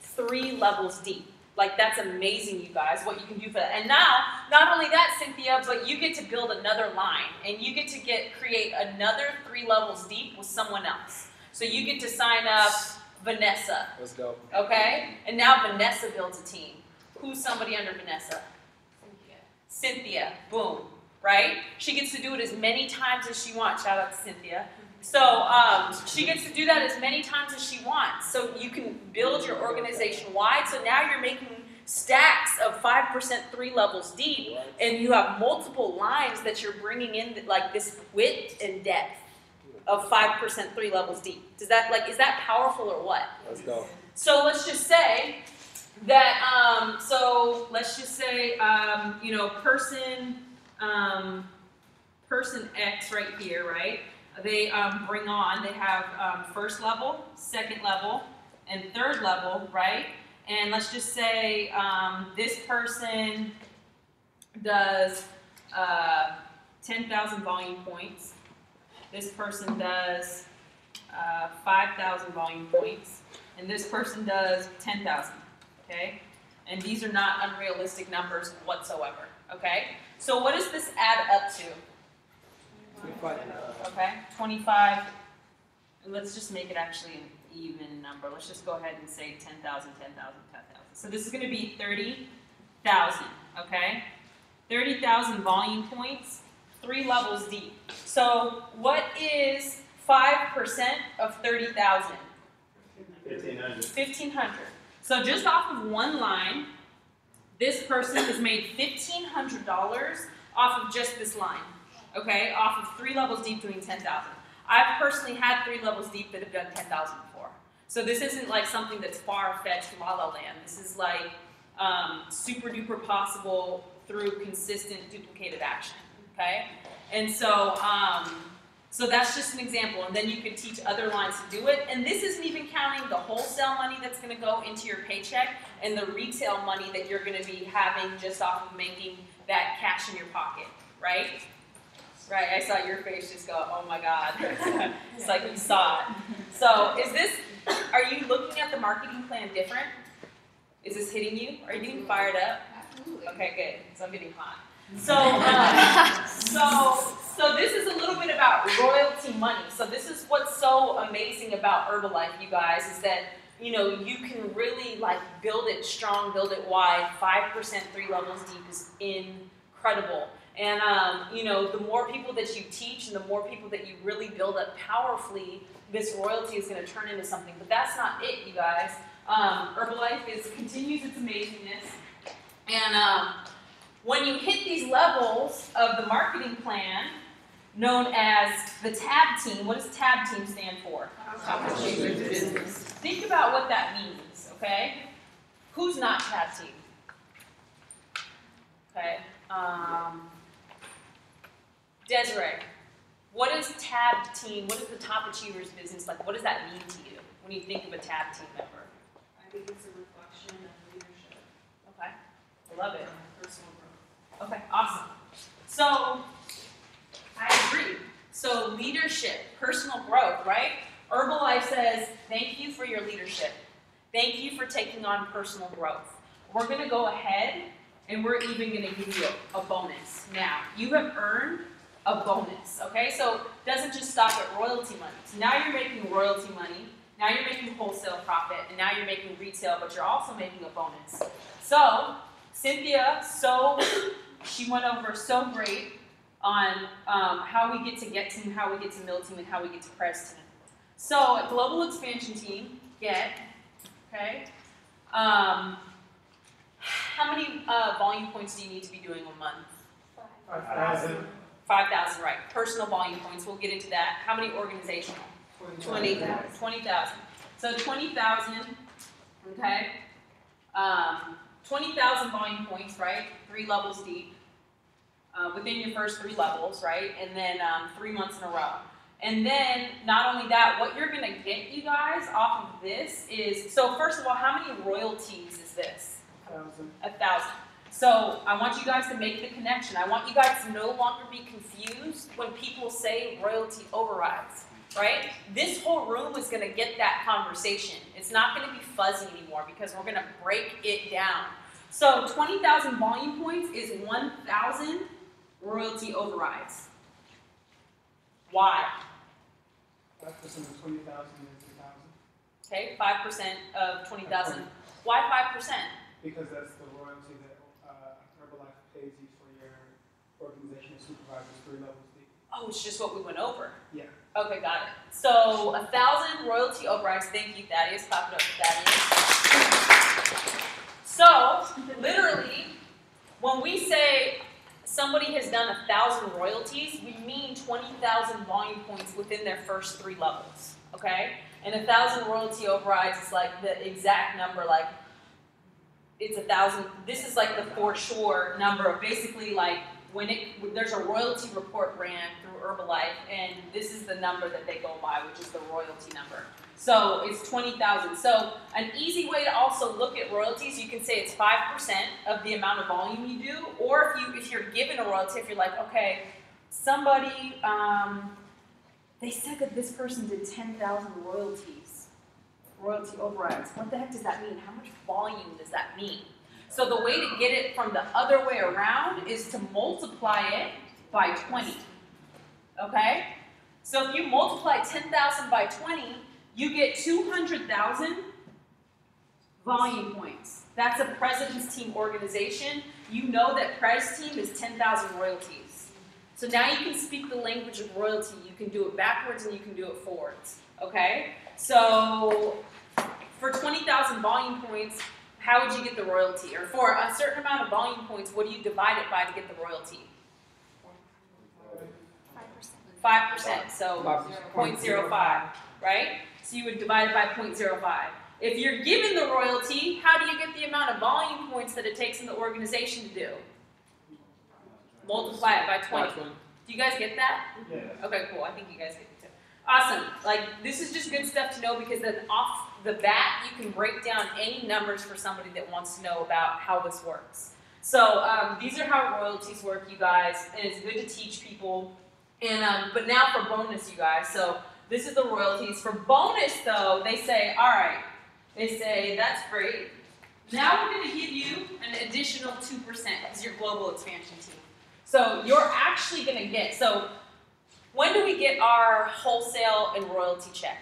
3 levels deep. Like, that's amazing, you guys, what you can do for that. And now, not only that, Cynthia, but you get to build another line, and you get to create another 3 levels deep with someone else. So you get to sign up Vanessa. Let's go. Okay? And now Vanessa builds a team. Who's somebody under Vanessa? Cynthia. Boom. Right? She gets to do it as many times as she wants. Shout out to Cynthia. So she gets to do that as many times as she wants. So you can build your organization wide. So now you're making stacks of 5%, 3 levels deep, and you have multiple lines that you're bringing in, like this width and depth of 5%, 3 levels deep. Does that, like, is that powerful or what? Let's go. So let's just say that, you know, person X right here, right? They bring on, they have first level, second level, and third level, right? And let's just say this person does 10,000 volume points. This person does 5,000 volume points. And this person does 10,000, okay? And these are not unrealistic numbers whatsoever, okay? So what does this add up to? 25. Okay, 25, and let's just make it actually an even number. Let's just go ahead and say 10,000, 10,000, 10,000. So this is going to be 30,000, okay? 30,000 volume points, 3 levels deep. So what is 5% of 30,000? 1,500. 1,500. So just off of one line, this person has made $1,500 off of just this line. Okay, off of 3 levels deep doing 10,000. I've personally had 3 levels deep that have done 10,000 before. So this isn't like something that's far-fetched la la land. This is like super duper possible through consistent duplicated action, okay? And so, so that's just an example, and then you could teach other lines to do it. And this isn't even counting the wholesale money that's gonna go into your paycheck and the retail money that you're gonna be having just off of making that cash in your pocket, right? Right, I saw your face just go, oh my God. It's like you saw it. So are you looking at the marketing plan different? Is this hitting you? Are you getting fired up? Absolutely. Okay, good, so I'm getting hot. So this is a little bit about royalty money. So this is what's so amazing about Herbalife, you guys, is that, you know, you can really like build it strong, build it wide. 5%, 3 levels deep is incredible. And, you know, the more people that you teach and the more people that you really build up powerfully, this royalty is going to turn into something. But that's not it, you guys. Herbalife continues its amazingness. And when you hit these levels of the marketing plan, known as the TAB team, what does TAB team stand for? Top Achievers Business. Think about what that means, okay? Who's not TAB team? Okay. Desiree, what is TAB team? What is the Top Achievers Business like? What does that mean to you when you think of a TAB team member? I think it's a reflection of leadership. Okay, I love it. Personal growth. Okay, awesome. So, I agree. So, leadership, personal growth, right? Herbalife says, thank you for your leadership. Thank you for taking on personal growth. We're going to go ahead and we're even gonna give you a bonus. Now, you have earned a bonus, okay? So it doesn't just stop at royalty money. So now you're making royalty money, now you're making wholesale profit, and now you're making retail, but you're also making a bonus. So, Cynthia, she went over so great on how we get to team, how we get to mill team, and how we get to press team. So, at global expansion team, okay, how many volume points do you need to be doing a month? 5,000. 5,000, right. Personal volume points, we'll get into that. How many organizational? 20,000. So 20,000, okay? 20,000 volume points, right? 3 levels deep. Within your first 3 levels, right? And then 3 months in a row. And then, not only that, what you're gonna get, you guys, off of this is, so first of all, how many royalties is this? 1,000. 1,000. So I want you guys to make the connection. I want you guys to no longer be confused when people say royalty overrides, right? This whole room is gonna get that conversation. It's not gonna be fuzzy anymore because we're gonna break it down. So 20,000 volume points is 1,000 royalty overrides. Why? 5% of 20,000 is 1,000. Okay, 5% of 20,000. Why 5%? Because that's the royalty that Herbalife pays you for your organizational supervisors 3 levels deep. Oh, it's just what we went over. Yeah. Okay, got it. So 1,000 royalty overrides. Thank you, Thaddeus. Clap it up for Thaddeus. So, literally, when we say somebody has done 1,000 royalties, we mean 20,000 volume points within their first 3 levels. Okay? And 1,000 royalty overrides is like the exact number, like it's 1,000. This is like the for sure number of basically like when there's a royalty report ran through Herbalife, and this is the number that they go by, which is the royalty number. So it's 20,000. So an easy way to also look at royalties, you can say it's 5% of the amount of volume you do, or if you're given a royalty, if you're like, okay, somebody, they said that this person did 10,000 royalty overrides. What the heck does that mean? How much volume does that mean? So the way to get it from the other way around is to multiply it by 20. Okay? So if you multiply 10,000 by 20, you get 200,000 volume points. That's a President's Team organization. You know that Pres Team is 10,000 royalties. So now you can speak the language of royalty. You can do it backwards and you can do it forwards. Okay? So for 20,000 volume points, how would you get the royalty? Or for a certain amount of volume points, what do you divide it by to get the royalty? 5%. So 0.05, right? So you would divide it by 0.05. If you're given the royalty, how do you get the amount of volume points that it takes in the organization to do? Multiply it by 20. Do you guys get that? Yeah. Okay, cool. I think you guys get it too. Awesome. Like, this is just good stuff to know because then off the bat, you can break down any numbers for somebody that wants to know about how this works. So these are how royalties work, you guys, and it's good to teach people. And but now for bonus, you guys. So this is the royalties. For bonus, though, they say, all right. They say, that's great. Now we're going to give you an additional 2% because you're global expansion team. So you're actually going to get, so when do we get our wholesale and royalty check?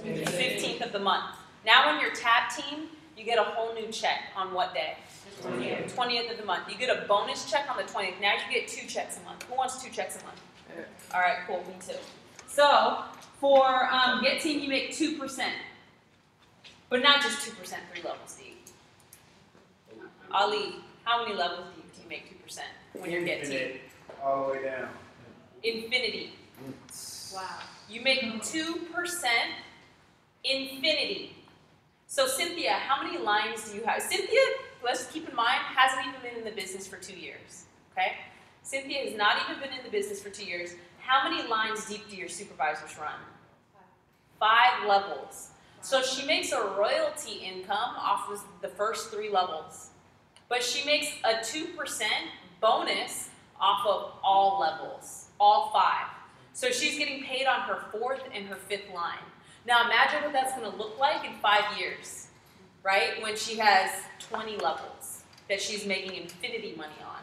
15th of the month. Now when you're tab team, you get a whole new check on what day? 20th of the month. You get a bonus check on the 20th. Now you get 2 checks a month. Who wants 2 checks a month? All right, cool, me too. So for get team, you make 2%. But not just 2%, 3 levels deep. Ali, how many levels deep do you make 2% when you're get team? All the way down. Infinity. Wow. You make 2% infinity. So Cynthia, how many lines do you have? Cynthia, let's keep in mind, hasn't even been in the business for 2 years. Okay? Cynthia has not even been in the business for 2 years. How many lines deep do your supervisors run? 5 levels. So she makes a royalty income off of the first 3 levels. But she makes a 2% bonus off of all levels, all 5. So she's getting paid on her 4th and her 5th line. Now imagine what that's going to look like in 5 years, right? When she has 20 levels. that she's making infinity money on.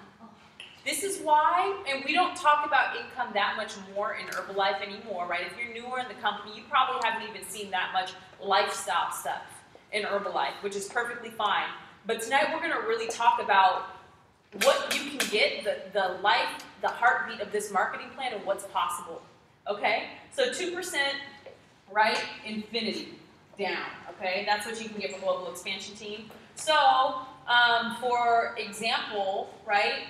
This is why, and we don't talk about income that much more in Herbalife anymore, right? If you're newer in the company, you probably haven't even seen that much lifestyle stuff in Herbalife, which is perfectly fine. But tonight we're gonna really talk about what you can get, the life, the heartbeat of this marketing plan and what's possible, okay? So 2%, right, infinity, down, okay? That's what you can get for Global Expansion Team. So, for example, right,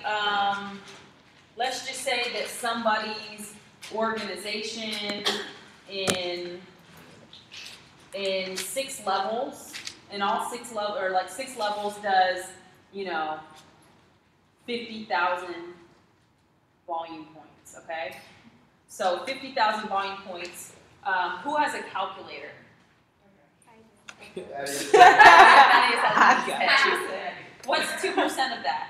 let's just say that somebody's organization in 6 levels, and all 6 levels, or like 6 levels does, you know, 50,000 volume points, okay? So 50,000 volume points. Who has a calculator? What's 2% of that?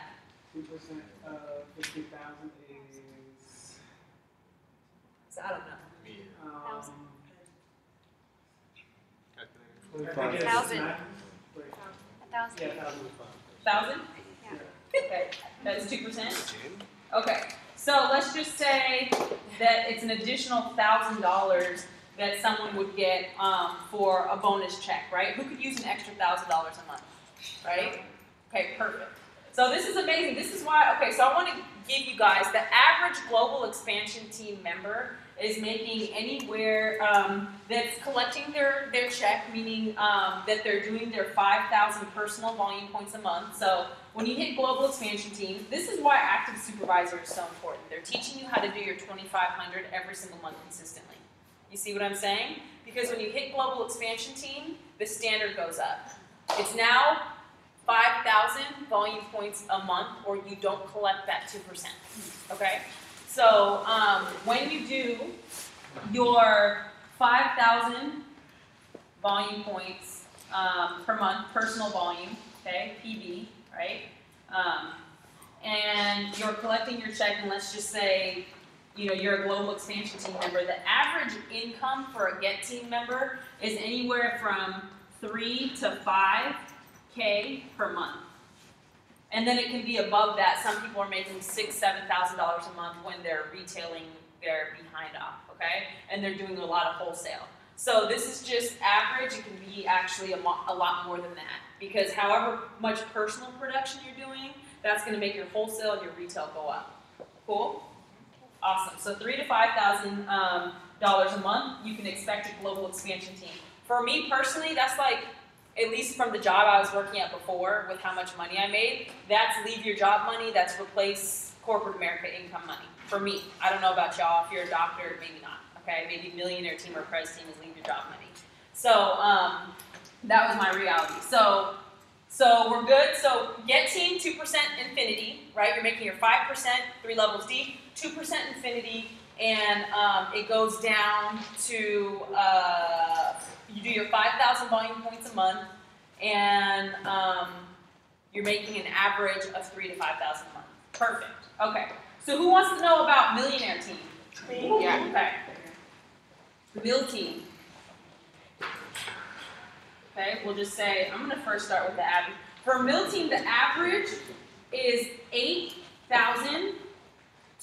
2% of 50,000 is, I don't know. I think it's 1,000. nine- wait, 1,000. yeah, 1,000 is fine. 1,000? Yeah. Okay, that's 2%? Okay, so let's just say that it's an additional $1,000 that someone would get for a bonus check, right? Who could use an extra $1,000 a month, right? Okay, perfect. So this is amazing. This is why, okay, so I want to give you guys, the average Global Expansion Team member is making anywhere, that's collecting their check, meaning that they're doing their 5,000 personal volume points a month. So when you hit Global Expansion Team, this is why Active Supervisor is so important. They're teaching you how to do your 2,500 every single month consistently. You see what I'm saying? Because when you hit Global Expansion Team, the standard goes up. It's now 5,000 volume points a month, or you don't collect that 2%, okay? So when you do your 5,000 volume points per month, personal volume, okay, PV, right? And you're collecting your check, and let's just say, you know, you're a Global Expansion Team member. The average income for a Get Team member is anywhere from 3 to 5K per month. And then it can be above that. Some people are making $6,000, $7,000 a month when they're retailing their behind off, okay? And they're doing a lot of wholesale. So this is just average. It can be actually a lot more than that, because however much personal production you're doing, that's going to make your wholesale and your retail go up. Cool? Awesome. So $3,000 to $5,000 a month, you can expect a Global Expansion Team. For me personally, that's like, at least from the job I was working at before, with how much money I made, that's leave your job money, that's replace corporate America income money. For me, I don't know about y'all. If you're a doctor, maybe not. Okay, maybe Millionaire Team or Prez Team is leave your job money. So that was my reality. So we're good. So Get Team, 2% infinity, right? You're making your 5%, 3 levels deep, 2% infinity, and it goes down to, you do your 5,000 volume points a month, and you're making an average of 3,000 to 5,000 a month. Perfect. Okay. So who wants to know about Millionaire Team? Yeah. Okay. The Mill Team. Okay, we'll just say, I'm going to first start with the average. For Mill Team, the average is 8,000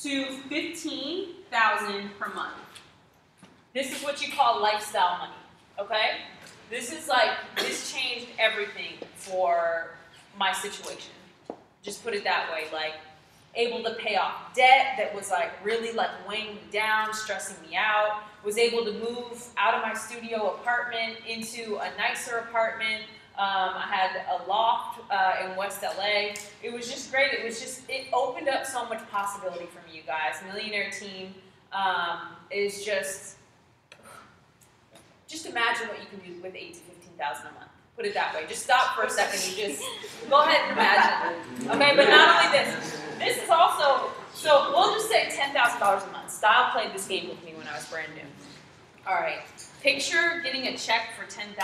to 15,000 per month. This is what you call lifestyle money, okay? This is like, this changed everything for my situation. Just put it that way, like, able to pay off debt that was like really like weighing me down, stressing me out, was able to move out of my studio apartment into a nicer apartment. I had a loft in West LA. It was just great. It opened up so much possibility for me, you guys. Millionaire Team is just imagine what you can do with 8,000 to 15,000 a month. Put it that way. Just stop for a second. You just go ahead and imagine. Okay, but not only this. This is also, so we'll just say $10,000 a month. Style played this game with me when I was brand new. All right. Picture getting a check for $10,000.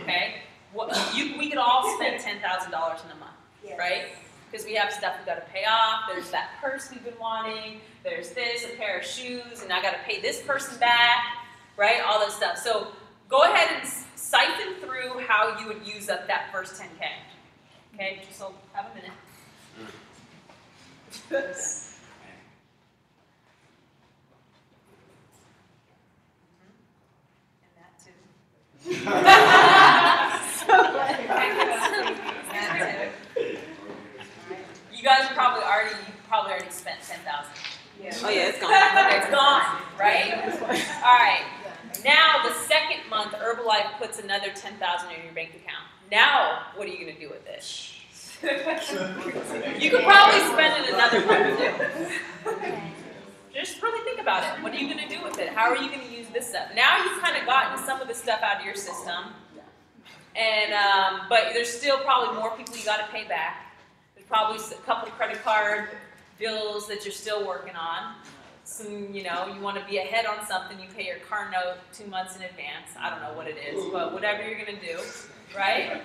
Okay. We could all spend $10,000 in a month, right? Because we have stuff we got to pay off. There's that purse we've been wanting. There's this, a pair of shoes, and I got to pay this person back, right? All this stuff. So go ahead and siphon through how you would use up that first 10K. Okay, just so have a minute. And that too. You guys are probably already spent 10,000. Oh yeah, it's gone. It's gone, right? All right. Now the second month, Herbalife puts another 10,000 in your bank account. Now, what are you gonna do with it? You could probably spend it another month too. Just really think about it. What are you gonna do with it? How are you gonna use this stuff? Now you've kind of gotten some of the stuff out of your system, and but there's still probably more people you got to pay back. There's probably a couple of credit card bills that you're still working on. Some, you want to be ahead on something. You pay your car note 2 months in advance. I don't know what it is, but whatever you're gonna do, right?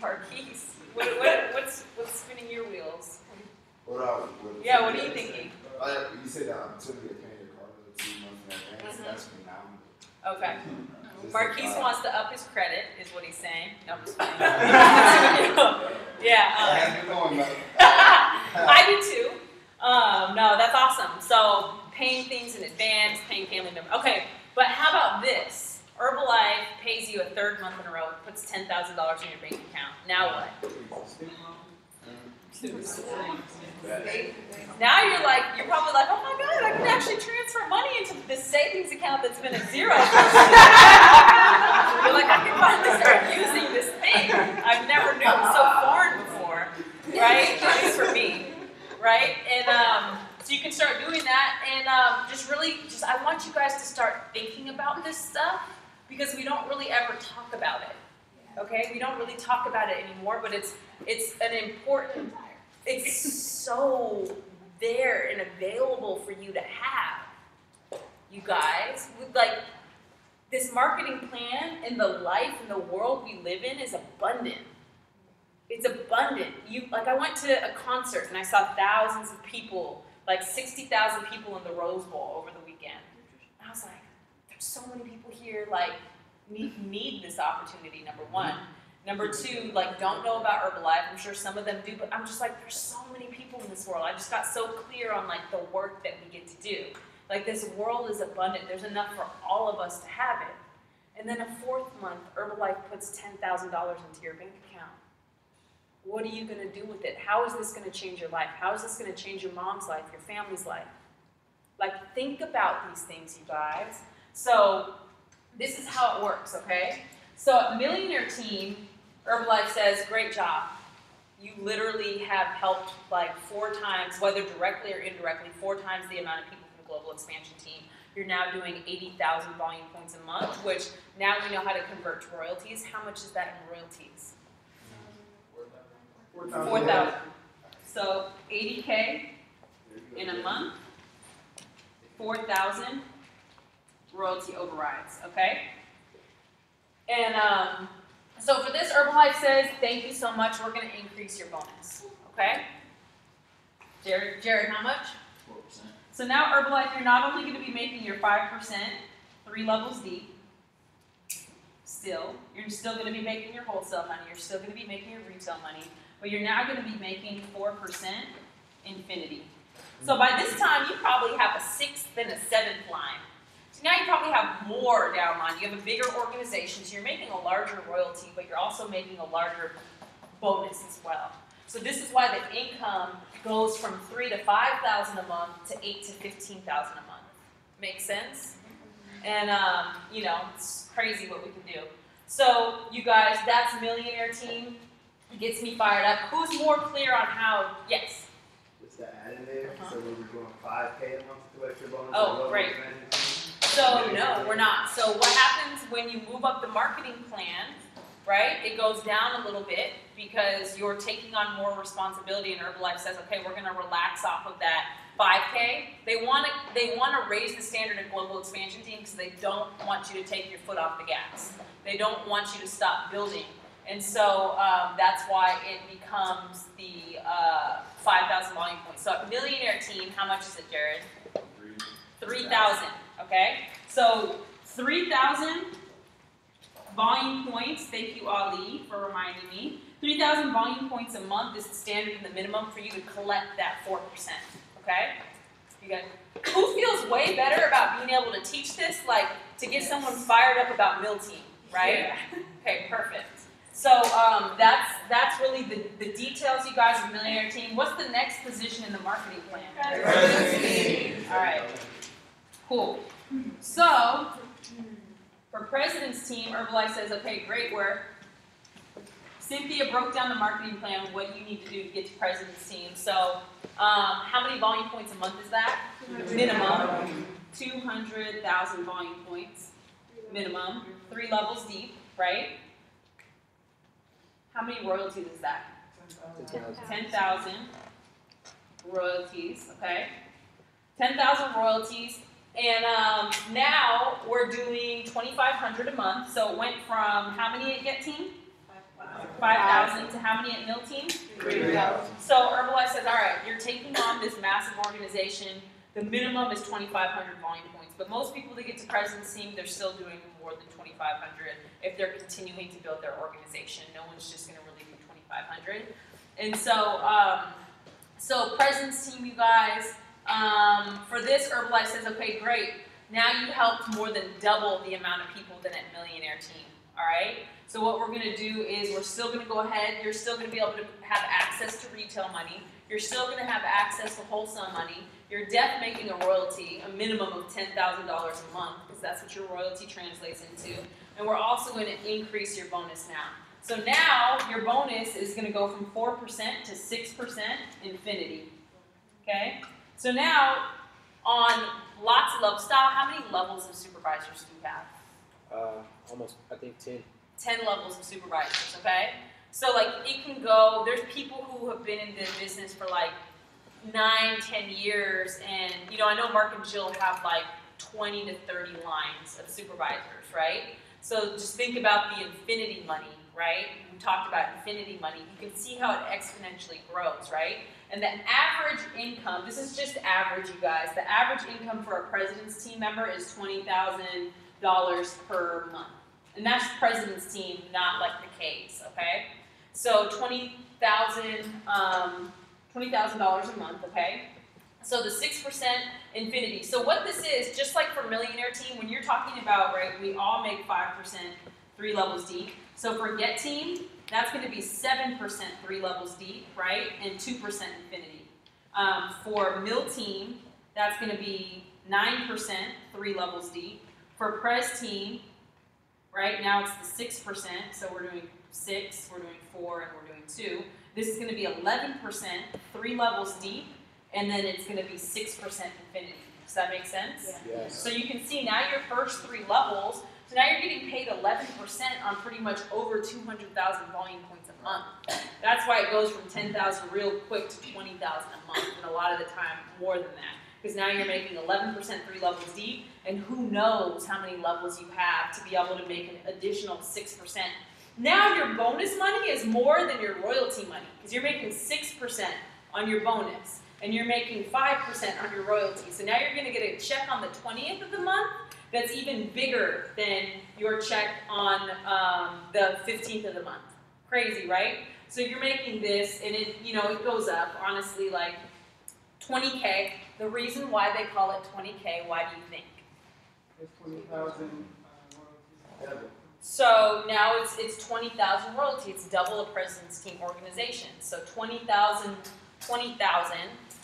Marquise, what's spinning your wheels? What are you thinking? You said the opportunity of paying your car bill 2 months in advance. That's phenomenal. Okay. Marquise wants to up his credit, is what he's saying. No, I'm just kidding. I do too. No, that's awesome. So paying things in advance, paying family members. Okay, but how about this? Herbalife pays you a third month in a row, puts $10,000 in your bank account. Now what? Now you're probably like, oh my God, I can actually transfer money into this savings account that's been at zero. You're like, I can finally start using this thing. I've never known so foreign before, right? At least for me, right? And so you can start doing that, and I want you guys to start thinking about this stuff because we don't really ever talk about it. Okay, we don't really talk about it anymore, but it's an important. It's so there and available for you to have, you guys. With like this marketing plan and the life and the world we live in is abundant. It's abundant. I went to a concert and I saw thousands of people, like 60,000 people in the Rose Bowl over the weekend. And I was like, there's so many people here, like need this opportunity. Number one. Number two, don't know about Herbalife. I'm sure some of them do, but I'm just like, there's so many people in this world. I just got so clear on the work that we get to do. This world is abundant. There's enough for all of us to have it. And then a fourth month, Herbalife puts $10,000 into your bank account. What are you gonna do with it? How is this gonna change your life? How is this gonna change your mom's life, your family's life? Think about these things, you guys. So this is how it works, okay? So at Millionaire Team, Herbalife says, great job. You literally have helped 4 times, whether directly or indirectly, 4 times the amount of people from the Global Expansion Team. You're now doing 80,000 volume points a month, which now we know how to convert to royalties. How much is that in royalties? 4,000. So 80K in a month, 4,000 royalty overrides, okay? And so for this, Herbalife says, thank you so much, we're gonna increase your bonus, okay? Jared, how much? 4%. So now Herbalife, you're not only gonna be making your 5%, 3 levels deep, you're still gonna be making your wholesale money, you're still gonna be making your retail money, but you're now gonna be making 4% infinity. So by this time, you probably have a 6th and a 7th line. So now you probably have more downline. You have a bigger organization, so you're making a larger royalty, but you're also making a larger bonus as well. So this is why the income goes from $3,000 to $5,000 a month to $8,000 to $15,000 a month. Make sense? And it's crazy what we can do. So you guys, that's Millionaire Team. It gets me fired up. Who's more clear on how? Yes. Just to add in there, so we were doing 5K a month to extra bonus. Oh, great. So no, we're not. So what happens when you move up the marketing plan, right? It goes down a little bit because you're taking on more responsibility, and Herbalife says, okay, we're going to relax off of that 5K. They want to raise the standard in Global Expansion Team because they don't want you to take your foot off the gas. They don't want you to stop building. And so that's why it becomes the 5,000 volume points. So Millionaire Team, how much is it, Jared? 3,000. Okay, so 3,000 volume points, thank you Ali for reminding me. 3,000 volume points a month is the standard and the minimum for you to collect that 4%, okay? You guys, who feels way better about being able to teach this, like to get someone fired up about Mill Team, right? Yeah. Okay, perfect. So that's really the details, you guys, of Millionaire Team. What's the next position in the marketing plan? All right, cool. So for President's Team, Herbalife says, okay, great work. Cynthia broke down the marketing plan, what you need to do to get to President's Team. So how many volume points a month is that? Minimum. 200,000 volume points. Minimum. 3 levels deep, right? How many royalties is that? 10,000 royalties, okay? 10,000 royalties. And now we're doing 2,500 a month. So it went from how many at Get Team? 5,000 to how many at Mill Team? 3,000. So Herbalife says, all right, you're taking on this massive organization. The minimum is 2,500 volume points. But most people that get to President's Team, they're still doing more than 2,500 if they're continuing to build their organization. No one's just going to really do 2,500. And so, so President's Team, you guys, for this, Herbalife says, okay, great. Now you helped more than double the amount of people than at Millionaire Team, all right? So what we're going to do is we're still going to go ahead. You're still going to be able to have access to retail money. You're still going to have access to wholesale money. You're making a royalty, a minimum of $10,000 a month, because that's what your royalty translates into. And we're also going to increase your bonus now. So now your bonus is going to go from 4% to 6% infinity. Okay? So now on lots of levels, style, how many levels of supervisors do you have? Almost, I think 10. 10 levels of supervisors, okay? So like it can go, there's people who have been in the business for like 9, 10 years, and you know, I know Mark and Jill have like 20 to 30 lines of supervisors, right? So just think about the infinity money, right? We talked about infinity money. You can see how it exponentially grows, right? And the average income, this is just average, you guys. The average income for a President's Team member is $20,000 per month. And that's President's Team, not like the K's, okay? So $20,000 a month, okay? So the 6% infinity. So what this is, just like for Millionaire Team, when you're talking about, right, we all make 5% 3 levels deep. So for Get Team, that's going to be 7% 3 levels deep, right, and 2% infinity. For Mill Team, that's going to be 9% 3 levels deep. For Pres Team, right now it's the 6%, so we're doing 6, we're doing 4, and we're doing 2. This is going to be 11% 3 levels deep, and then it's going to be 6% infinity. Does that make sense? Yeah. Yes. So you can see now your first 3 levels, so now you're getting paid 11% on pretty much over 200,000 volume points a month. That's why it goes from 10,000 real quick to 20,000 a month, and a lot of the time more than that. Because now you're making 11% 3 levels deep, and who knows how many levels you have to be able to make an additional 6%. Now your bonus money is more than your royalty money, because you're making 6% on your bonus, and you're making 5% on your royalty. So now you're going to get a check on the 20th of the month that's even bigger than your check on the 15th of the month. Crazy, right? So you're making this, and it, you know, it goes up, honestly, like 20K. The reason why they call it 20K, why do you think? It's 20,000 royalties. So now it's 20,000 royalty. It's double a President's Team organization. So 20,000,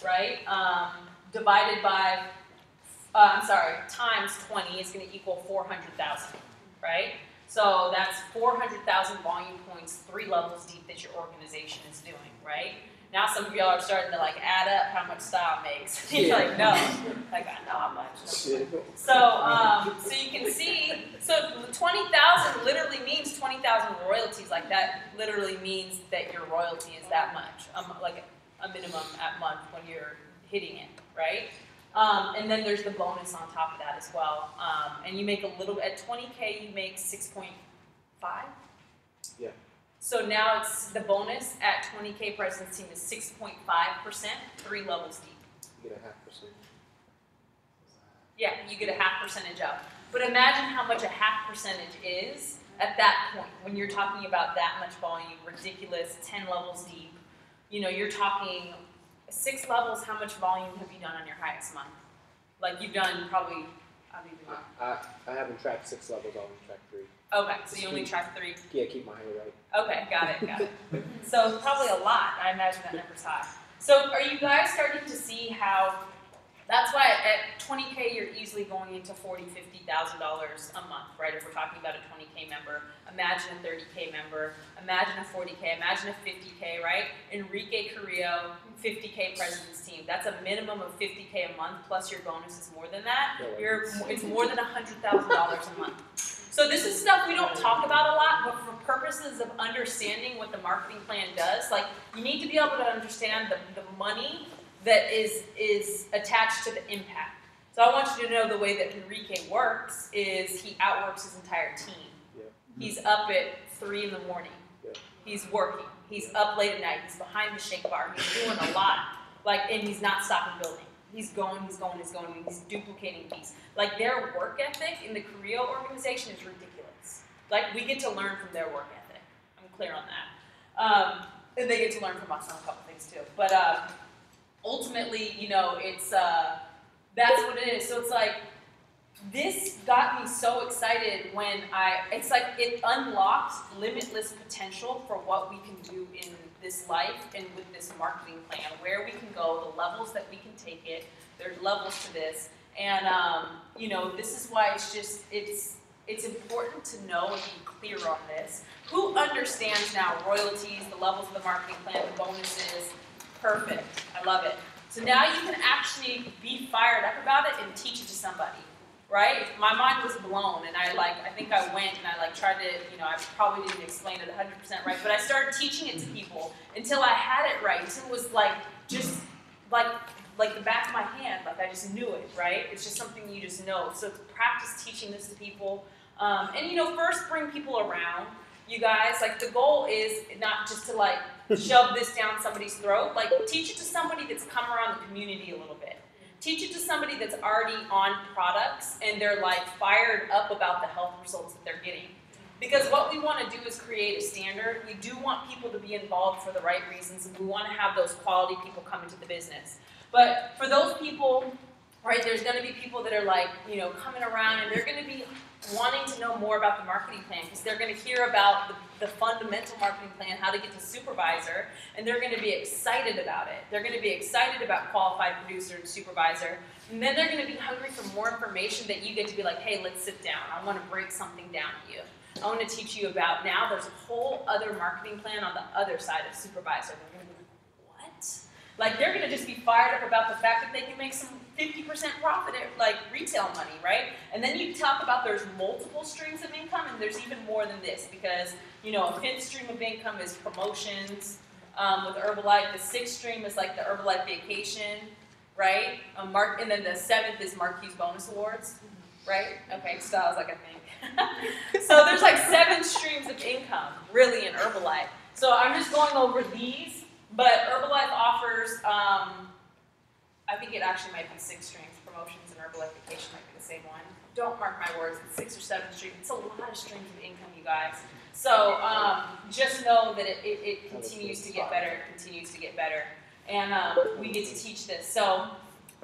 right? Divided by, times 20 is going to equal 400,000, right? So that's 400,000 volume points, 3 levels deep that your organization is doing, right? Now some of y'all are starting to like add up how much style makes. You're like, no, like I know how much. So you can see, so 20,000 literally means 20,000 royalties. Like that literally means that your royalty is that much, like a minimum at month when you're hitting it, right? And then there's the bonus on top of that as well. And you make a little, at 20K you make 6.5. Yeah. So now it's the bonus at 20K President's Team is 6.5%, 3 levels deep. You get a 0.5%. Yeah, you get a 0.5% up. But imagine how much a 0.5% is at that point, when you're talking about that much volume, ridiculous, 10 levels deep, you know, you're talking 6 levels, how much volume have you done on your highest month? Like you've done probably, I don't even know. I haven't tracked 6 levels, I only tracked 3. Okay, so you only track 3. Yeah, keep my hair right. Okay, got it. So probably a lot. I imagine that number's high. So are you guys starting to see how, that's why at 20K you're easily going into $40,000, $50,000 a month, right? If we're talking about a 20K member, imagine a 30K member, imagine a 40K, imagine a 50K, right? Enrique Carrillo, 50K president's team. That's a minimum of 50K a month, plus your bonus is more than that. It's more than $100,000 a month. So this is stuff we don't talk about a lot, but for purposes of understanding what the marketing plan does, like you need to be able to understand the money that is attached to the impact. So I want you to know the way that Enrique works is he outworks his entire team. Yeah. He's up at 3 in the morning. Yeah. He's working. He's up late at night. He's behind the shake bar. He's doing a lot. And he's not stopping building. He's going, and he's duplicating these. Like their work ethic in the Carrillo organization is ridiculous. Like we get to learn from their work ethic. I'm clear on that. And they get to learn from us on a couple things too. But ultimately, you know, it's that's what it is. So it's like this got me so excited when it's like it unlocked limitless potential for what we can do in this life and with this marketing plan, where we can go, the levels that we can take it. There's levels to this, and you know, this is why it's important to know and be clear on this. Who understands now royalties, the levels of the marketing plan, the bonuses? Perfect. I love it. So now you can actually be fired up about it and teach it to somebody, right? My mind was blown, and I think I went and I tried to, you know, I probably didn't explain it 100% right, but I started teaching it to people until I had it right, until it was just like the back of my hand, like I just knew it, right? It's just something you just know. So practice teaching this to people, and you know, first bring people around. You guys, like the goal is not just to shove this down somebody's throat. Like teach it to somebody that's come around the community a little bit. Teach it to somebody that's already on products and they're fired up about the health results that they're getting. Because what we want to do is create a standard. We do want people to be involved for the right reasons, and we want to have those quality people come into the business. But for those people, right, there's going to be people that are you know, coming around and they're going to be wanting to know more about the marketing plan because they're going to hear about the fundamental marketing plan, how to get to supervisor, and they're going to be excited about it. They're going to be excited about qualified producer and supervisor, and then they're going to be hungry for more information that you get to be like, hey, let's sit down. I want to break something down to you. I want to teach you about now there's a whole other marketing plan on the other side of supervisor. They're going to be like, what? Like they're going to just be fired up about the fact that they can make some 50% profit at retail money, right? And then you talk about there's multiple streams of income, and there's even more than this because, you know, a 5th stream of income is promotions with Herbalife. The 6th stream is like the Herbalife vacation, right? And then the 7th is Marquis bonus awards, right? Okay, so I was like, I think. So there's 7 streams of income really in Herbalife. So I'm just going over these, but Herbalife offers, I think it actually might be 6 streams. Promotions and Herbalife vacation might be the same one. Don't mark my words, it's 6 or 7 streams. It's a lot of streams of income, you guys. So just know that it continues to get better, And we get to teach this. So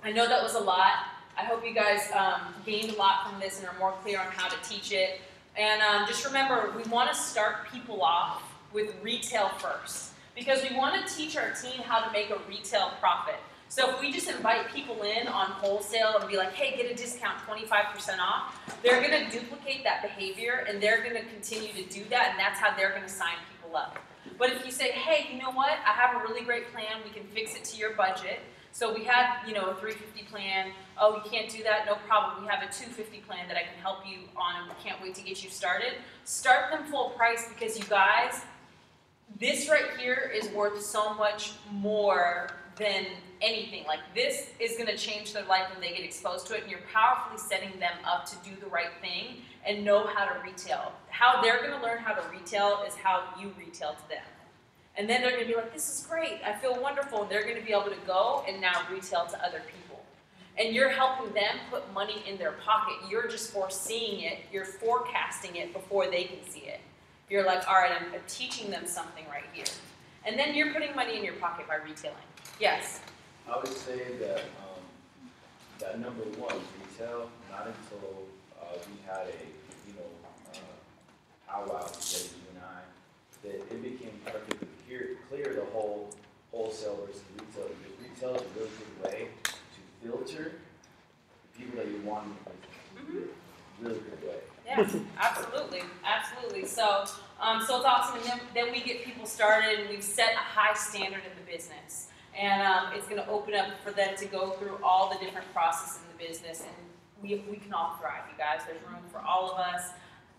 I know that was a lot. I hope you guys gained a lot from this and are more clear on how to teach it. And just remember, we want to start people off with retail first because we want to teach our team how to make a retail profit. So if we just invite people in on wholesale and be like, hey, get a discount 25% off, they're going to duplicate that behavior and they're going to continue to do that, and that's how they're going to sign people up. But if you say, hey, you know what, I have a really great plan, we can fix it to your budget. So we had, you know, a 350 plan. Oh, you can't do that? No problem. We have a 250 plan that I can help you on, and we can't wait to get you started. Start them full price because you guys, this right here is worth so much more than anything. Like this is going to change their life when they get exposed to it, and you're powerfully setting them up to do the right thing and know how to retail. How they're going to learn how to retail is how you retail to them. And then they're going to be like, this is great, I feel wonderful. They're going to be able to go and now retail to other people. and you're helping them put money in their pocket. You're just foreseeing it, you're forecasting it before they can see it. You're like, all right, I'm teaching them something right here. And then you're putting money in your pocket by retailing. Yes? I would say that that number one, retail, not until we had a, powwow together, you and I, that it became perfectly clear the whole wholesale versus retail, because retail is a really good way to filter the people that you want in the business. Really good way. Yeah, absolutely, absolutely. So, so it's awesome, and then we get people started, and we've set a high standard in the business, and it's going to open up for them to go through all the different processes in the business, and we can all thrive, you guys. There's room for all of us.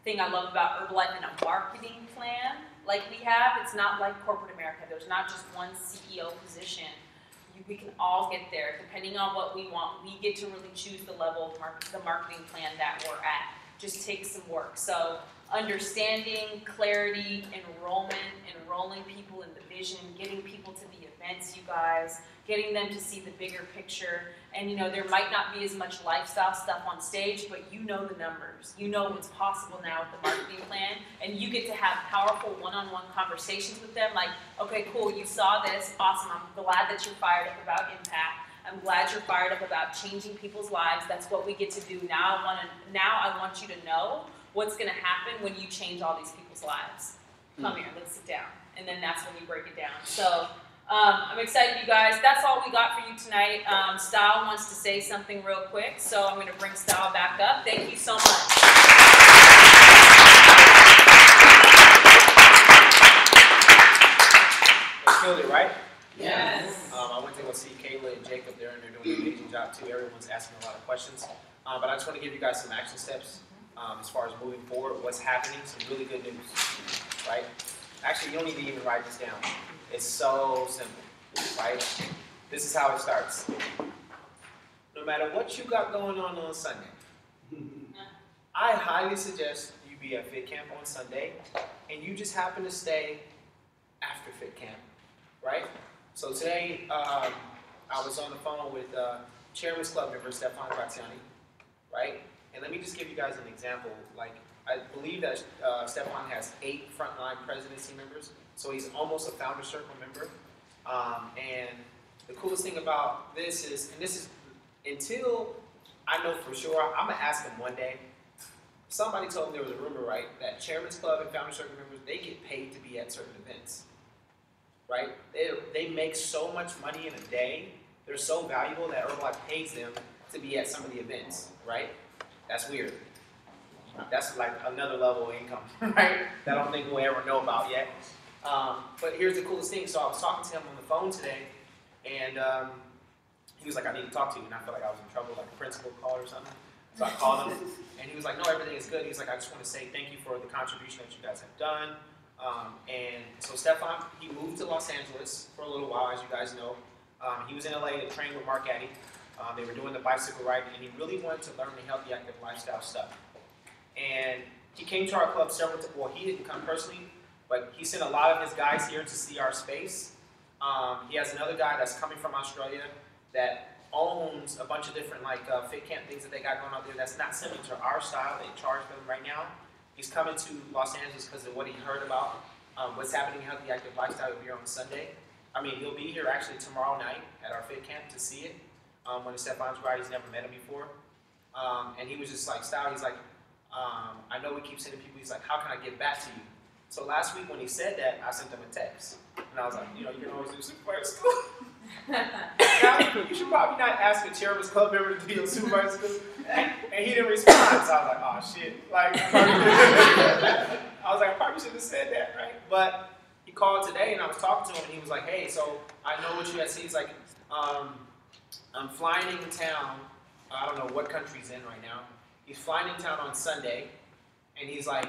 The thing I love about Herbalife and a marketing plan like we have, it's not like corporate America. There's not just one CEO position. We can all get there. Depending on what we want, we get to really choose the level of the marketing plan that we're at. Just takes some work. So understanding, clarity, enrolling people in the vision, getting people to the events, you guys, getting them to see the bigger picture. And there might not be as much lifestyle stuff on stage, but you know the numbers. You know what's possible now with the marketing plan, and you get to have powerful one-on-one conversations with them like, okay, cool, you saw this, awesome, I'm glad that you're fired up about impact. I'm glad you're fired up about changing people's lives. That's what we get to do. Now I want you to know what's going to happen when you change all these people's lives. Come here, let's sit down. And then that's when you break it down. So I'm excited, you guys. That's all we got for you tonight. Style wants to say something real quick, so I'm going to bring Style back up. Thank you so much. Killed it, right? Yes. I went to go see Kayla and Jacob there, and they're doing an amazing job too. Everyone's asking a lot of questions. But I just want to give you guys some action steps as far as moving forward, what's happening, some really good news, right? Actually, you don't need to even write this down. It's so simple, right? This is how it starts. No matter what you got going on Sunday, I highly suggest you be at Fit Camp on Sunday, and you just happen to stay after Fit Camp, right? So today, I was on the phone with Chairman's Club member Stefan Graziani, right? And let me just give you guys an example. Like, I believe that Stefan has 8 frontline presidency members, so he's almost a Founder Circle member. And the coolest thing about this is, and this is until I know for sure, I'm gonna ask him one day. Somebody told me there was a rumor, right, that Chairman's Club and Founder Circle members, they get paid to be at certain events, right? They make so much money in a day. They're so valuable that Herbalife pays them to be at some of the events, right? That's weird. That's like another level of income, right? That I don't think we'll ever know about yet. But here's the coolest thing. So I was talking to him on the phone today, and he was like, I need to talk to you. And I felt like I was in trouble, like a principal called or something. So I called him, and he was like, no, everything is good. He was like, I just want to say thank you for the contribution that you guys have done. And so Stefan, he moved to Los Angeles for a little while, as you guys know. He was in LA to train with Mark Addy. They were doing the bicycle ride, and he really wanted to learn the healthy, active lifestyle stuff. And he came to our club several times. Well, he didn't come personally, but he sent a lot of his guys here to see our space. He has another guy that's coming from Australia that owns a bunch of different Fit Camp things that they got going out there that's not similar to our style. They charge them right now. He's coming to Los Angeles because of what he heard about what's happening in Healthy Active Lifestyle here on Sunday. I mean, he'll be here actually tomorrow night at our Fit Camp to see it. When Stefan's ride, he's never met him before. And he was just like, Style, he's like, I know we keep sending people, he's like, how can I get back to you? So last week when he said that, I sent him a text. And I was like, you can always do supervisor school. Now, you should probably not ask a Chairman's Club member to be a supervisor school. And he didn't respond, so I was like, oh shit. I probably should have said that, right? But he called today and I was talking to him and he was like, hey, so I know what you guys see. He's like, I'm flying into town. I don't know what country he's in right now. He's flying in town on Sunday, and he's like,